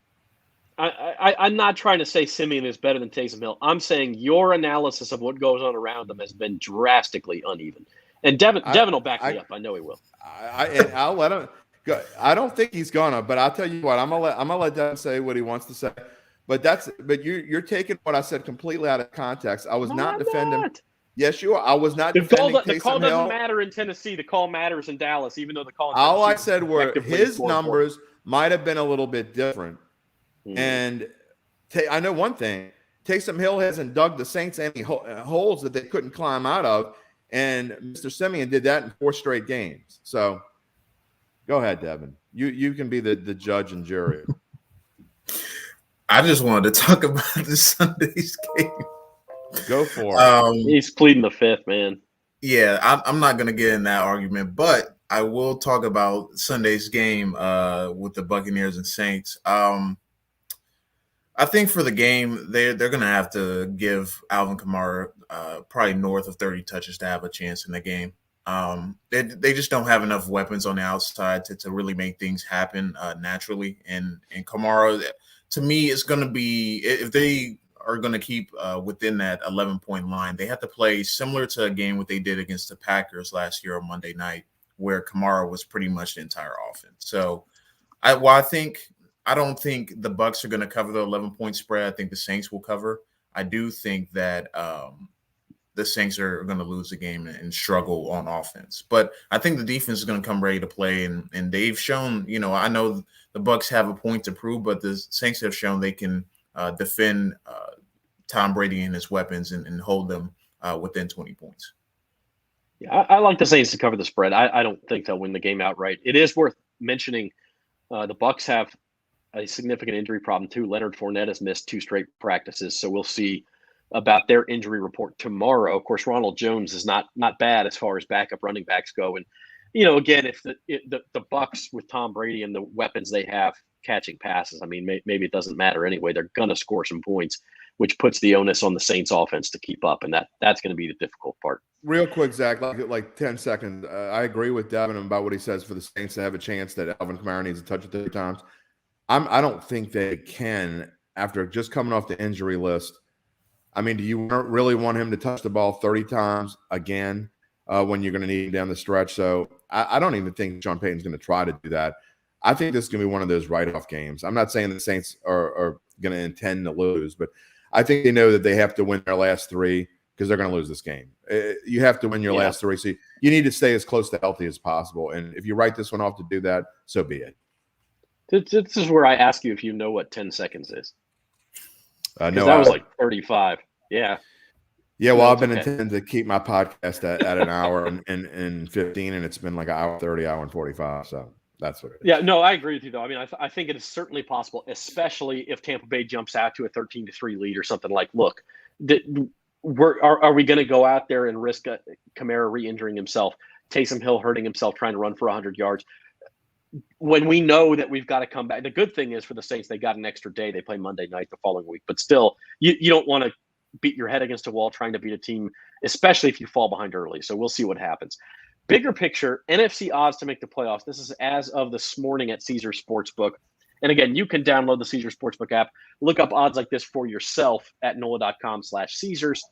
I'm not trying to say Siemian is better than Taysom Hill. I'm saying your analysis of what goes on around them has been drastically uneven. And Devin will back me up. I know he will. I'll let him go. I don't think he's gonna, but I'll tell you what. I'm gonna let Devin say what he wants to say. But you're taking what I said completely out of context. I was not defending. Not. Yes, you are. I was not defending Taysom Hill. The call doesn't matter in Tennessee. The call matters in Dallas, even though the call. All I said were his numbers might have been a little bit different. And I know one thing. Taysom Hill hasn't dug the Saints any holes that they couldn't climb out of. And Mr. Siemian did that in 4 straight games. So go ahead, Devin. You can be the judge and jury. I just wanted to talk about this Sunday's game. Go for it. He's pleading the fifth, man. Yeah, I'm not going to get in that argument, but I will talk about Sunday's game with the Buccaneers and Saints. I think for the game, they're going to have to give Alvin Kamara probably north of 30 touches to have a chance in the game. They just don't have enough weapons on the outside to really make things happen naturally. And Kamara, to me, is going to be, if they are going to keep within that 11-point line, they have to play similar to a game what they did against the Packers last year on Monday night, where Kamara was pretty much the entire offense. So I don't think the Bucs are going to cover the 11-point spread. I think the Saints will cover. I do think that the Saints are going to lose the game and struggle on offense. But I think the defense is going to come ready to play, and they've shown, I know the Bucs have a point to prove, but the Saints have shown they can defend Tom Brady and his weapons and hold them within 20 points. Yeah, I like the Saints to cover the spread. I don't think they'll win the game outright. It is worth mentioning the Bucs have a significant injury problem too. Leonard Fournette has missed 2 straight practices, so we'll see about their injury report tomorrow. Of course, Ronald Jones is not bad as far as backup running backs go. And, again, if the Bucs with Tom Brady and the weapons they have catching passes, I mean, maybe it doesn't matter anyway. They're going to score some points, which puts the onus on the Saints offense to keep up. And that's going to be the difficult part. Real quick, Zach, like 10 seconds. I agree with Devin about what he says for the Saints to have a chance that Alvin Kamara needs to touch it 3 times. I don't think they can after just coming off the injury list. I mean, do you really want him to touch the ball 30 times again when you're going to need him down the stretch? So I don't even think Sean Payton's going to try to do that. I think this is going to be one of those write-off games. I'm not saying the Saints are going to intend to lose, but I think they know that they have to win their last 3 because they're going to lose this game. You have to win your last 3. So you need to stay as close to healthy as possible. And if you write this one off to do that, so be it. This is where I ask you if you know what 10 seconds is. Because No, that was like 35. Yeah. Yeah, No, well, I've it's been okay. intending to keep my podcast at an hour and 15, and it's been like an hour 30, hour and 45. So that's what it is. Yeah, no, I agree with you, though. I mean, I think it is certainly possible, especially if Tampa Bay jumps out to a 13-3 lead or something. Like, look, are we going to go out there and risk Kamara re-injuring himself, Taysom Hill hurting himself trying to run for 100 yards? When we know that we've got to come back. The good thing is for the Saints, they got an extra day. They play Monday night the following week. But still, you don't want to beat your head against a wall trying to beat a team, especially if you fall behind early. So we'll see what happens. Bigger picture, NFC odds to make the playoffs. This is as of this morning at Caesar Sportsbook. And again, you can download the Caesar Sportsbook app, look up odds like this for yourself at NOLA.com/Caesars.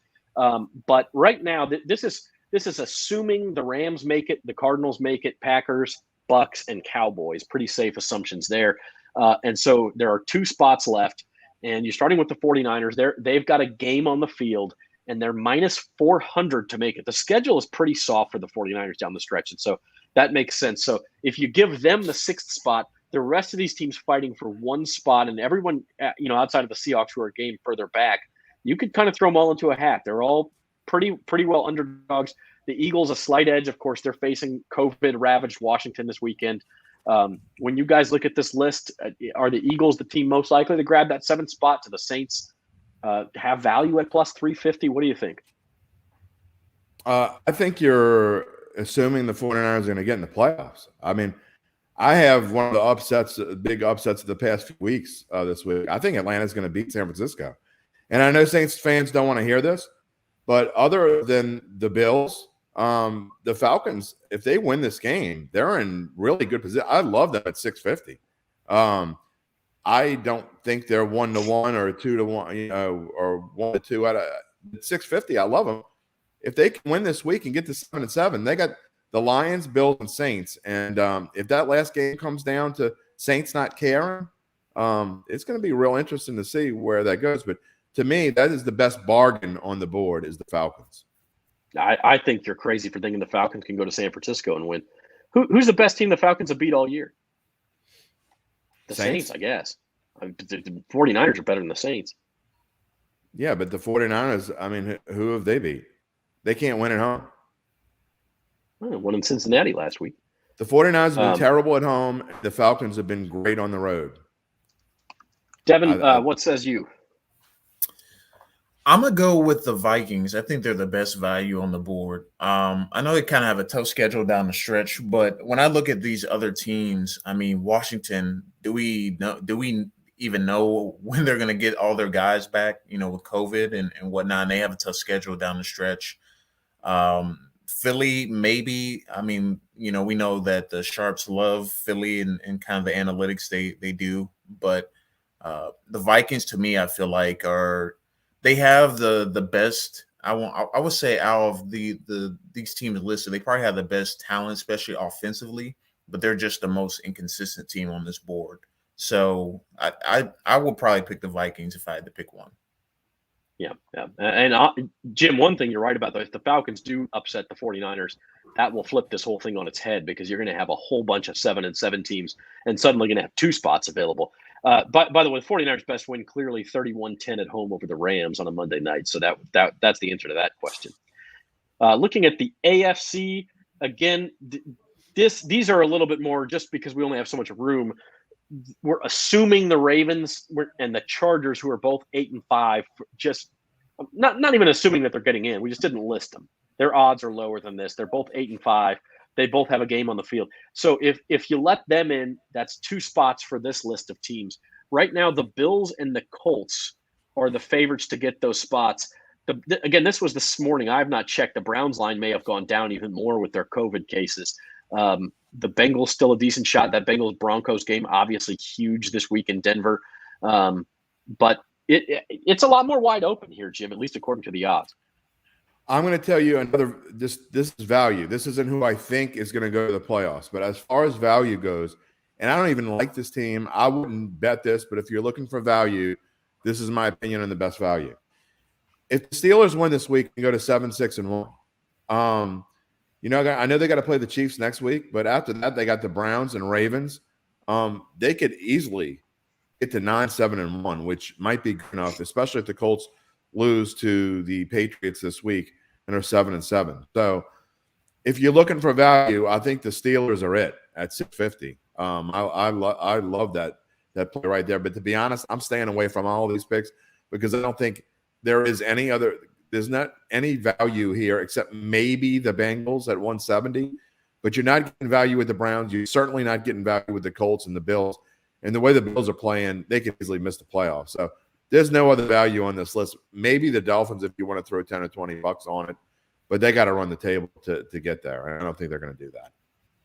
But right now, this is assuming the Rams make it, the Cardinals make it, Packers, Bucks, and Cowboys. Pretty safe assumptions there. And so there are 2 spots left. And you're starting with the 49ers. They've got a game on the field, and they're minus 400 to make it. The schedule is pretty soft for the 49ers down the stretch, and so that makes sense. So if you give them the 6th spot, the rest of these teams fighting for 1 spot, and everyone, outside of the Seahawks who are a game further back, you could kind of throw them all into a hat. They're all pretty well underdogs. The Eagles, a slight edge. Of course, they're facing COVID-ravaged Washington this weekend. When you guys look at this list, are the Eagles the team most likely to grab that 7th spot? To the Saints have value at plus 350? What do you think? I think you're assuming the 49ers are going to get in the playoffs. I mean, I have one of the big upsets of the past few weeks this week. I think Atlanta's going to beat San Francisco. And I know Saints fans don't want to hear this, but other than the Bills, the Falcons, if they win this game, they're in really good position. I love them at 650. I don't think they're 1-1 or 2-1, or 1-2 at 650. I love them. If they can win this week and get to 7-7, they got the Lions, Bills, and Saints. And if that last game comes down to Saints not caring, it's going to be real interesting to see where that goes. But to me, that is the best bargain on the board is the Falcons. I think you're crazy for thinking the Falcons can go to San Francisco and win. Who's the best team the Falcons have beat all year? The Saints, I guess. The 49ers are better than the Saints. Yeah, but the 49ers, I mean, who have they beat? They can't win at home. Won in Cincinnati last week. The 49ers have been terrible at home. The Falcons have been great on the road. Devin, what says you? I'm going to go with the Vikings. I think they're the best value on the board. I know they kind of have a tough schedule down the stretch, but when I look at these other teams, I mean, Washington, do we even know when they're going to get all their guys back, with COVID and whatnot? And they have a tough schedule down the stretch. Philly, maybe. I mean, we know that the Sharps love Philly and kind of the analytics they do. But the Vikings, to me, I feel like they have the best. I would say out of these teams listed, they probably have the best talent, especially offensively. But they're just the most inconsistent team on this board. So I would probably pick the Vikings if I had to pick one. Yeah. And Jim, one thing you're right about, though, if the Falcons do upset the 49ers, that will flip this whole thing on its head because you're going to have a whole bunch of 7-7 teams and suddenly going to have 2 spots available. By the way, the 49ers best win clearly 31-10 at home over the Rams on a Monday night. So that's the answer to that question. Looking at the AFC, again, these are a little bit more just because we only have so much room. We're assuming the Ravens and the Chargers, who are both 8-5, just not even assuming that they're getting in. We just didn't list them. Their odds are lower than this. They're both 8-5. They both have a game on the field. So if you let them in, that's 2 spots for this list of teams. Right now, the Bills and the Colts are the favorites to get those spots. Again, this was this morning. I have not checked. The Browns line may have gone down even more with their COVID cases. The Bengals still a decent shot. That Bengals-Broncos game, obviously huge this week in Denver. But it's a lot more wide open here, Jim, at least according to the odds. I'm going to tell you this is value. This isn't who I think is going to go to the playoffs. But as far as value goes, and I don't even like this team, I wouldn't bet this. But if you're looking for value, this is my opinion on the best value. If the Steelers win this week and go to 7-6-1, I know they got to play the Chiefs next week, but after that, they got the Browns and Ravens. they could easily get to 9-7-1, which might be good enough, especially if the Colts lose to the Patriots this week and are 7-7. So if you're looking for value, I think the Steelers are it at 650. I love that play right there. But to be honest, I'm staying away from all of these picks because I don't think there's not any value here except maybe the Bengals at 170. But you're not getting value with the Browns. You're certainly not getting value with the Colts and the Bills. And the way the Bills are playing, they could easily miss the playoffs. So there's no other value on this list. Maybe the Dolphins if you want to throw 10 or 20 bucks on it. But they got to run the table to get there. I don't think they're going to do that.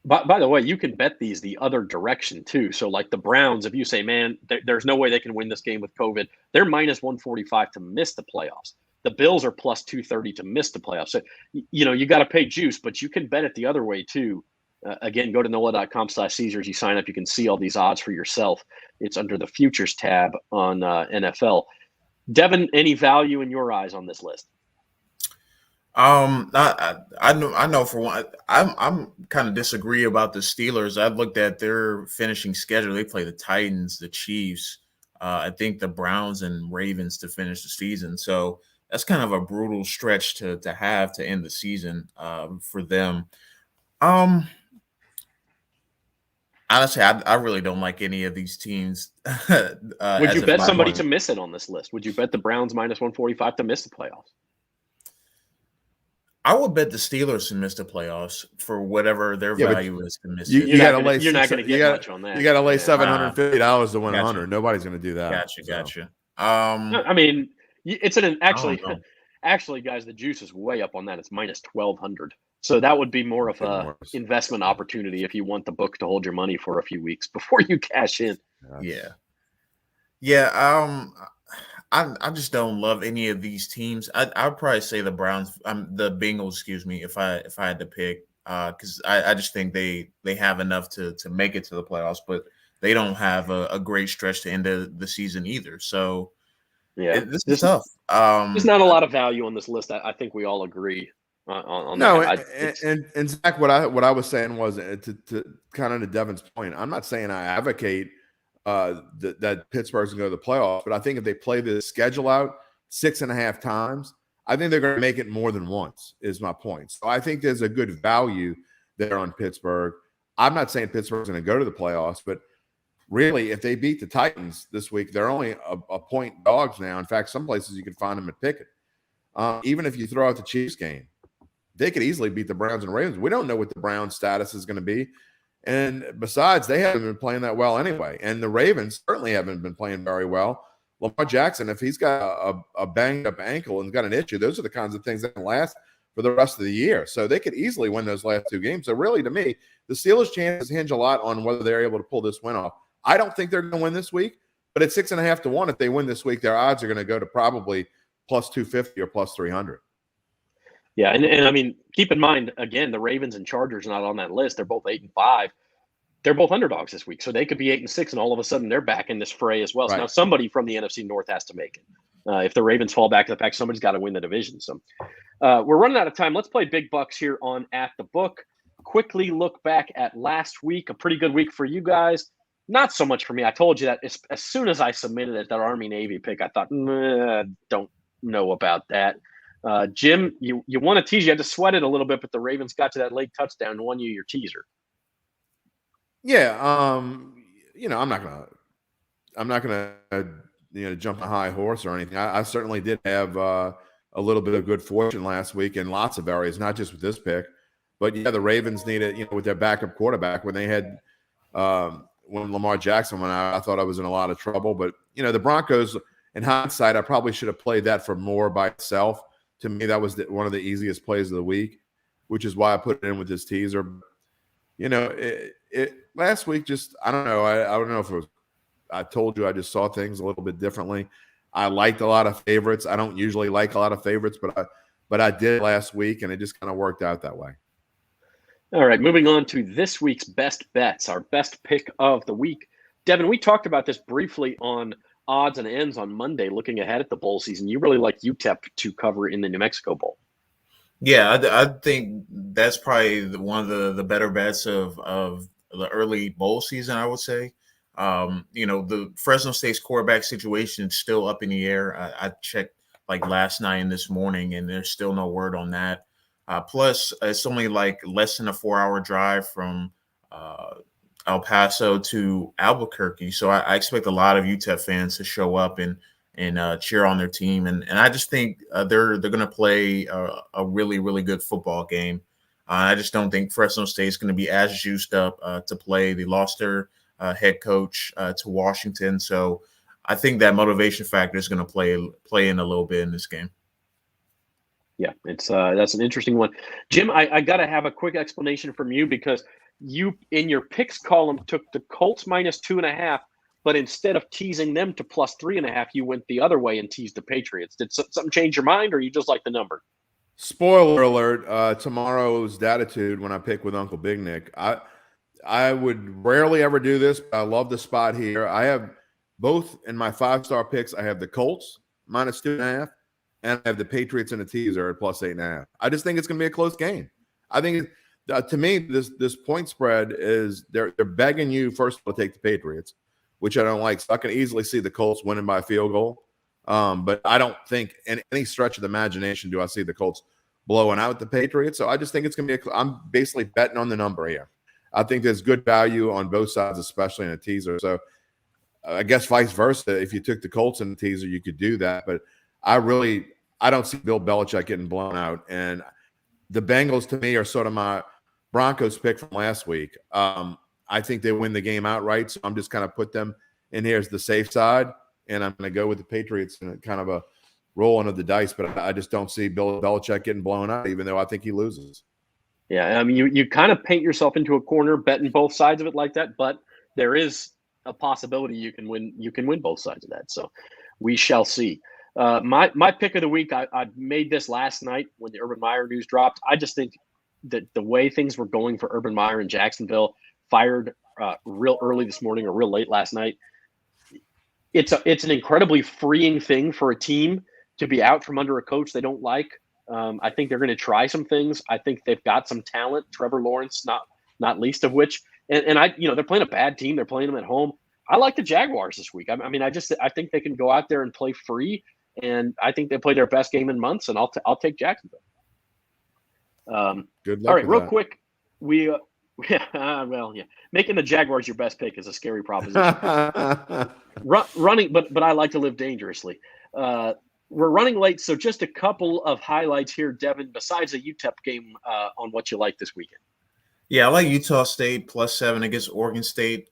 By the way, you can bet these the other direction too. So like the Browns, if you say, man, there's no way they can win this game with COVID, they're minus 145 to miss the playoffs. The Bills are plus 230 to miss the playoffs. So, you got to pay juice, but you can bet it the other way too. Again, go to NOLA.com/Caesars. You sign up. You can see all these odds for yourself. It's under the futures tab on NFL. Devin, any value in your eyes on this list? I know for one, I'm kind of disagree about the Steelers. I've looked at their finishing schedule. They play the Titans, the Chiefs, I think the Browns and Ravens to finish the season. So that's kind of a brutal stretch to have to end the season for them. Honestly, I really don't like any of these teams. Would you bet somebody to miss it on this list? Would you bet the Browns minus 145 to miss the playoffs? I would bet the Steelers to miss the playoffs for whatever their value is to miss it. You're not going to get much on that. You got to lay $750 to win 100. Nobody's going to do that. Gotcha. I mean, it's actually, guys, the juice is way up on that. It's minus 1,200. So that would be more of a investment opportunity if you want the book to hold your money for a few weeks before you cash in. Yeah. I just don't love any of these teams. I'd probably say the Browns, the Bengals, excuse me, if I had to pick, because I just think they have enough to make it to the playoffs, but they don't have a great stretch to end the season either. So yeah, this is tough. There's not a lot of value on this list. I think we all agree on no, that. And Zach, what I was saying was to kind of to Devin's point. I'm not saying I advocate that Pittsburgh's going to go to the playoffs, but I think if they play the schedule out 6.5 times, I think they're going to make it more than once, is my point. So I think there's a good value there on Pittsburgh. I'm not saying Pittsburgh's going to go to the playoffs, but really, if they beat the Titans this week, they're only a point dogs now. In fact, some places you can find them at Pickett. Even if you throw out the Chiefs game, they could easily beat the Browns and Ravens. We don't know what the Browns' status is going to be. And besides, they haven't been playing that well anyway. And the Ravens certainly haven't been playing very well. Lamar Jackson, if he's got a banged-up ankle and got an issue, those are the kinds of things that can last for the rest of the year. So they could easily win those last 2 games. So really, to me, the Steelers' chances hinge a lot on whether they're able to pull this win off. I don't think they're going to win this week, but at 6.5 to 1, if they win this week, their odds are going to go to probably plus 250 or plus 300. Yeah, and I mean, keep in mind, again, the Ravens and Chargers are not on that list. They're both 8-5. They're both underdogs this week, so they could be 8-6, and all of a sudden they're back in this fray as well. Right. So now somebody from the NFC North has to make it. If the Ravens fall back to the pack, somebody's got to win the division. So we're running out of time. Let's play big bucks here on At the Book. Quickly look back at last week. A pretty good week for you guys. Not so much for me. I told you that as soon as I submitted it, that Army-Navy pick, I thought, don't know about that. Jim, you want to tease. You had to sweat it a little bit, but the Ravens got to that late touchdown and won you your teaser. Yeah, I'm not gonna jump a high horse or anything. I certainly did have a little bit of good fortune last week in lots of areas, not just with this pick, but yeah, the Ravens needed, with their backup quarterback when they had when Lamar Jackson went out, I thought I was in a lot of trouble. But the Broncos, in hindsight, I probably should have played that for more by itself. To me, that was one of the easiest plays of the week, which is why I put it in with this teaser. Last week, just I don't know. I don't know if it was. I told you I just saw things a little bit differently. I liked a lot of favorites. I don't usually like a lot of favorites, but I did last week, and it just kind of worked out that way. All right, moving on to this week's best bets, our best pick of the week. Devin, we talked about this briefly on odds and ends on Monday, looking ahead at the bowl season. You really like UTEP to cover in the New Mexico Bowl. Yeah, I think that's probably one of the better bets of the early bowl season, I would say. The Fresno State's quarterback situation is still up in the air. I checked like last night and this morning, and there's still no word on that. Plus, it's only like less than a 4-hour drive from El Paso to Albuquerque. So I expect a lot of UTEP fans to show up and cheer on their team. And I just think they're going to play a really, really good football game. I just don't think Fresno State is going to be as juiced up to play. They lost their head coach to Washington. So I think that motivation factor is going to play in a little bit in this game. Yeah, it's that's an interesting one. Jim, I got to have a quick explanation from you, because you, in your picks column, took the Colts -2.5, but instead of teasing them to +3.5, you went the other way and teased the Patriots. Did something change your mind, or you just like the number? Spoiler alert, tomorrow's Datitude when I pick with Uncle Big Nick. I would rarely ever do this, but I love the spot here. I have both in my 5-star picks. I have the Colts -2.5, and I have the Patriots in a teaser at +8.5. I just think it's going to be a close game. I think to me, this point spread is they're begging you first to take the Patriots, which I don't like. So I can easily see the Colts winning by a field goal. But I don't think in any stretch of the imagination do I see the Colts blowing out the Patriots. So I just think it's going to be I'm basically betting on the number here. I think there's good value on both sides, especially in a teaser. So I guess vice versa. If you took the Colts in the teaser, you could do that. But I don't see Bill Belichick getting blown out. And the Bengals, to me, are sort of my Broncos pick from last week. I think they win the game outright. So I'm just kind of put them in here as the safe side. And I'm going to go with the Patriots in kind of a rolling of the dice. But I just don't see Bill Belichick getting blown out, even though I think he loses. Yeah, I mean, you kind of paint yourself into a corner betting both sides of it like that, but there is a possibility you can win both sides of that. So we shall see. My pick of the week, I made this last night when the Urban Meyer news dropped. I just think that the way things were going for Urban Meyer in Jacksonville, fired real early this morning or real late last night. It's an incredibly freeing thing for a team to be out from under a coach they don't like. I think they're going to try some things. I think they've got some talent. Trevor Lawrence, not least of which, and they're playing a bad team. They're playing them at home. I like the Jaguars this week. I mean, I think they can go out there and play free, and I think they play their best game in months. And I'll take Jacksonville. Good luck. All right, real that. quick, making the Jaguars your best pick is a scary proposition. Running, but I like to live dangerously. We're running late, so just a couple of highlights here, Devin, besides the UTEP game on what you like this weekend. Yeah, I like Utah State +7 against Oregon State.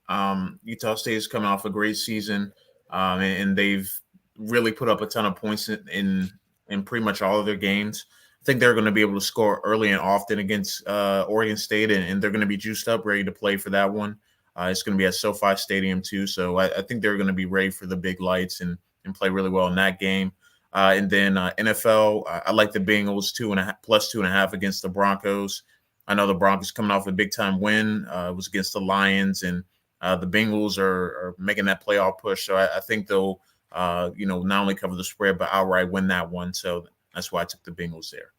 Utah State is coming off a great season, and they've really put up a ton of points in pretty much all of their games. I think they're going to be able to score early and often against Oregon State, and they're going to be juiced up, ready to play for that one. It's going to be at SoFi Stadium too, so I think they're going to be ready for the big lights and play really well in that game. And then NFL, I like the Bengals +2.5 against the Broncos. I know the Broncos coming off a big-time win. It was against the Lions, and the Bengals are making that playoff push. So I think they'll, not only cover the spread, but outright win that one. So that's why I took the Bengals there.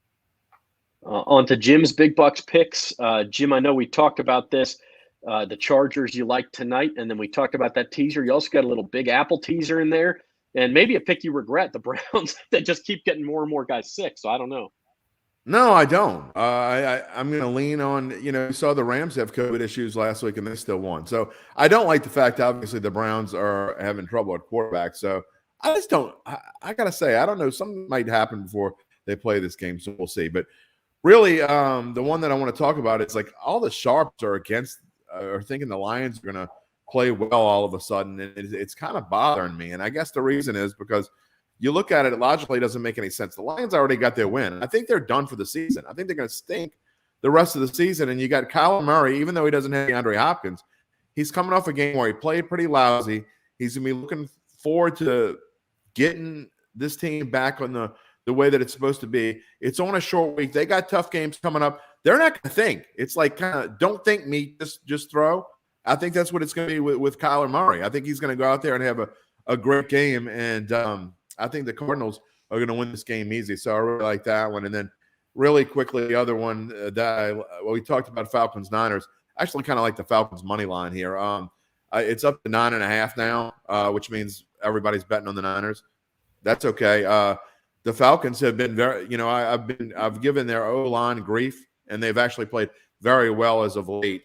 On to Jim's Big Bucks picks. Jim, I know we talked about this. The Chargers you like tonight, and then we talked about that teaser. You also got a little Big Apple teaser in there. And maybe a pick you regret, the Browns. They just keep getting more and more guys sick, so I don't know. No, I don't. I'm going to lean on, you saw the Rams have COVID issues last week and they still won. So I don't like the fact, obviously, the Browns are having trouble at quarterback. So I just don't, I got to say, I don't know. Something might happen before they play this game. So we'll see. But really, the one that I want to talk about is like all the sharps are thinking the Lions are going to play well all of a sudden. And it's kind of bothering me. And I guess the reason is because you look at it logically, it doesn't make any sense. The Lions already got their win. I think they're done for the season. I think they're going to stink the rest of the season. And you got Kyler Murray, even though he doesn't have DeAndre Hopkins, he's coming off a game where he played pretty lousy. He's going to be looking forward to getting this team back on the way that it's supposed to be. It's on a short week. They got tough games coming up. They're not going to think. It's like kind of don't think, meet, just throw. I think that's what it's going to be with Kyler Murray. I think he's going to go out there and have a great game. And I think the Cardinals are going to win this game easy. So I really like that one. And then really quickly, the other one we talked about Falcons-Niners. actually kind of like the Falcons money line here. It's up to 9.5 now, which means everybody's betting on the Niners. That's okay. The Falcons have been very, I've given their O-line grief, and they've actually played very well as of late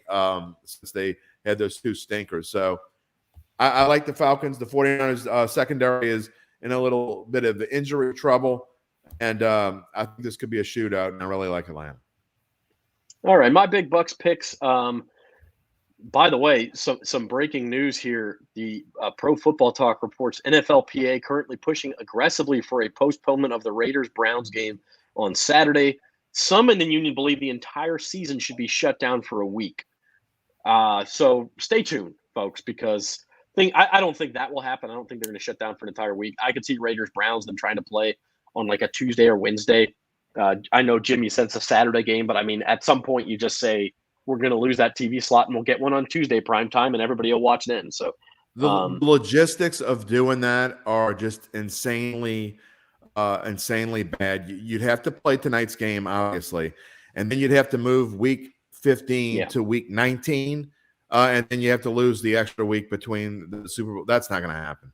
since they had those two stinkers. So I like the Falcons. The 49ers secondary is in a little bit of injury trouble, and I think this could be a shootout, and I really like Atlanta. All right, my big Bucks picks. By the way, some breaking news here. The Pro Football Talk reports NFLPA currently pushing aggressively for a postponement of the Raiders-Browns game on Saturday. Some in the union believe the entire season should be shut down for a week. So stay tuned, folks, because I don't think that will happen. I don't think they're going to shut down for an entire week. I could see Raiders-Browns them trying to play on like a Tuesday or Wednesday. I know, Jim, you said it's a Saturday game, but I mean, at some point you just say, we're going to lose that TV slot and we'll get one on Tuesday prime time and everybody will watch then. So the logistics of doing that are just insanely bad. You'd have to play tonight's game, obviously, and then you'd have to move week 15 to week 19, and then you have to lose the extra week between the Super Bowl. That's not going to happen.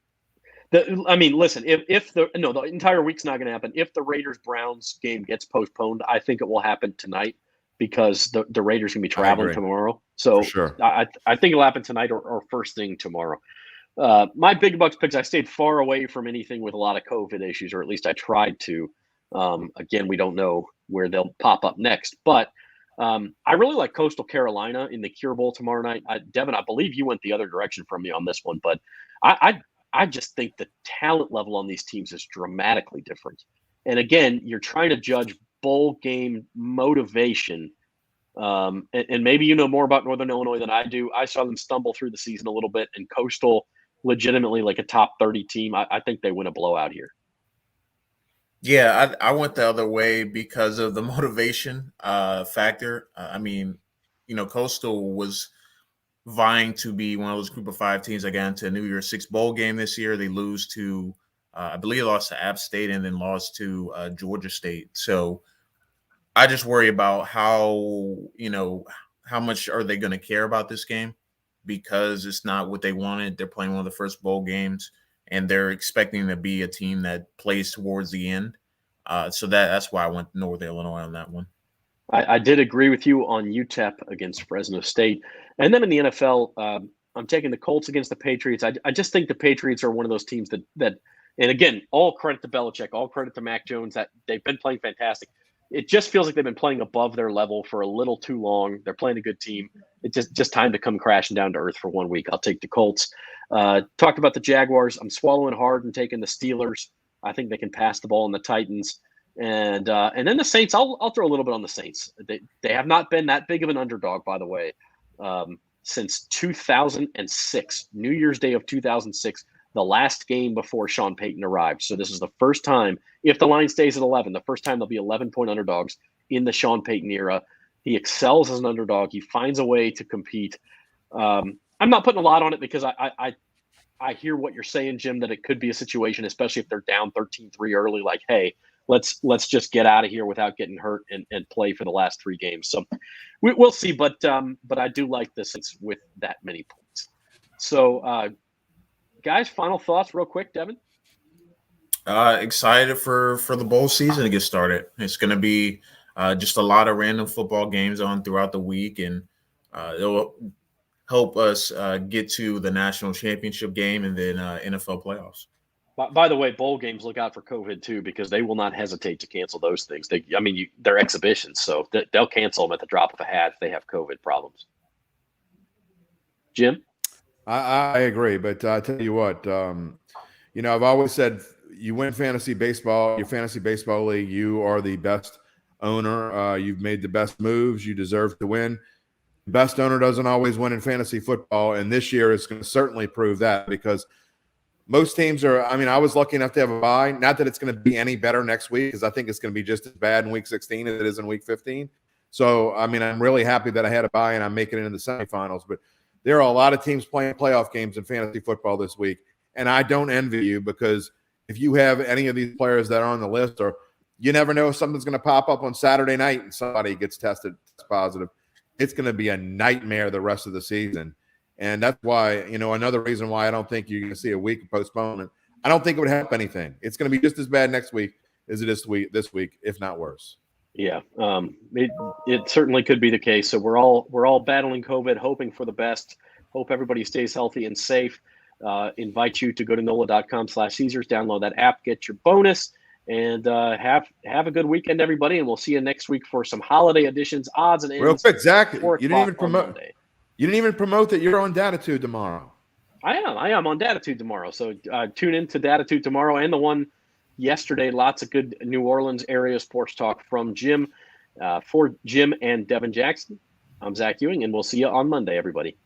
Listen, if the entire week's not going to happen. If the Raiders-Browns game gets postponed, I think it will happen tonight, because the Raiders can be traveling tomorrow. So sure. I think it'll happen tonight or first thing tomorrow. My big Bucks picks, I stayed far away from anything with a lot of COVID issues, or at least I tried to. Again, we don't know where they'll pop up next. But I really like Coastal Carolina in the Cure Bowl tomorrow night. Devin, I believe you went the other direction from me on this one. But I just think the talent level on these teams is dramatically different. And again, you're trying to judge bowl game motivation. And maybe you know more about Northern Illinois than I do. I saw them stumble through the season a little bit, and Coastal legitimately like a top 30 team. I think they win a blowout here. Yeah, I went the other way because of the motivation factor. Coastal was vying to be one of those group of 5 teams that got into a New Year's Six bowl game this year. They lose to I believe lost to App State and then lost to Georgia State. So I just worry about how much are they going to care about this game, because it's not what they wanted. They're playing one of the first bowl games, and they're expecting to be a team that plays towards the end. So that's why I went Northern Illinois on that one. I did agree with you on UTEP against Fresno State. And then in the NFL, I'm taking the Colts against the Patriots. I just think the Patriots are one of those teams that and again, all credit to Belichick, all credit to Mac Jones, that they've been playing fantastic. It just feels like they've been playing above their level for a little too long. They're playing a good team. It's just time to come crashing down to earth for 1 week. I'll take the Colts. Talked about the Jaguars. I'm swallowing hard and taking the Steelers. I think they can pass the ball on the Titans. And then the Saints, I'll throw a little bit on the Saints. They have not been that big of an underdog, by the way, since 2006, New Year's Day of 2006. The last game before Sean Payton arrived. So this is the first time, if the line stays at 11, the first time they'll be 11-point underdogs in the Sean Payton era. He excels as an underdog. He finds a way to compete. I'm not putting a lot on it because I hear what you're saying, Jim, that it could be a situation, especially if they're down 13-3 early, like, hey, let's just get out of here without getting hurt and play for the last 3 games. So we'll see, but I do like the Saints with that many points. So, guys, final thoughts real quick, Devin? Excited for the bowl season to get started. It's going to be just a lot of random football games on throughout the week, and it'll help us get to the national championship game and then NFL playoffs. By the way, bowl games, look out for COVID too, because they will not hesitate to cancel those things. They're exhibitions, so they'll cancel them at the drop of a hat if they have COVID problems. Jim? I agree, but I tell you what, I've always said, you win fantasy baseball, your fantasy baseball league, you are the best owner. You've made the best moves. You deserve to win. The best owner doesn't always win in fantasy football, and this year is going to certainly prove that, because most teams are. I was lucky enough to have a bye. Not that it's going to be any better next week, because I think it's going to be just as bad in week 16 as it is in week 15. So, I'm really happy that I had a bye and I'm making it into the semifinals. But there are a lot of teams playing playoff games in fantasy football this week, and I don't envy you, because if you have any of these players that are on the list, or you never know if something's going to pop up on Saturday night and somebody gets tested positive, it's going to be a nightmare the rest of the season. And that's why, another reason why I don't think you're going to see a week of postponement. I don't think it would help anything. It's going to be just as bad next week as it is this week, if not worse. Yeah, it certainly could be the case. So we're all battling COVID, hoping for the best. Hope everybody stays healthy and safe. Invite you to go to NOLA.com/Caesars, download that app, get your bonus, and have a good weekend, everybody. And we'll see you next week for some holiday editions, odds and ends. Real quick, Zach, you 4 didn't even o'clock on promote. Monday. You didn't even promote that you're on Datitude tomorrow. I am on Datitude tomorrow. So tune in to Datitude tomorrow and the one yesterday. Lots of good New Orleans area sports talk from Jim, for Jim and Devin Jackson. I'm Zach Ewing, and we'll see you on Monday, everybody.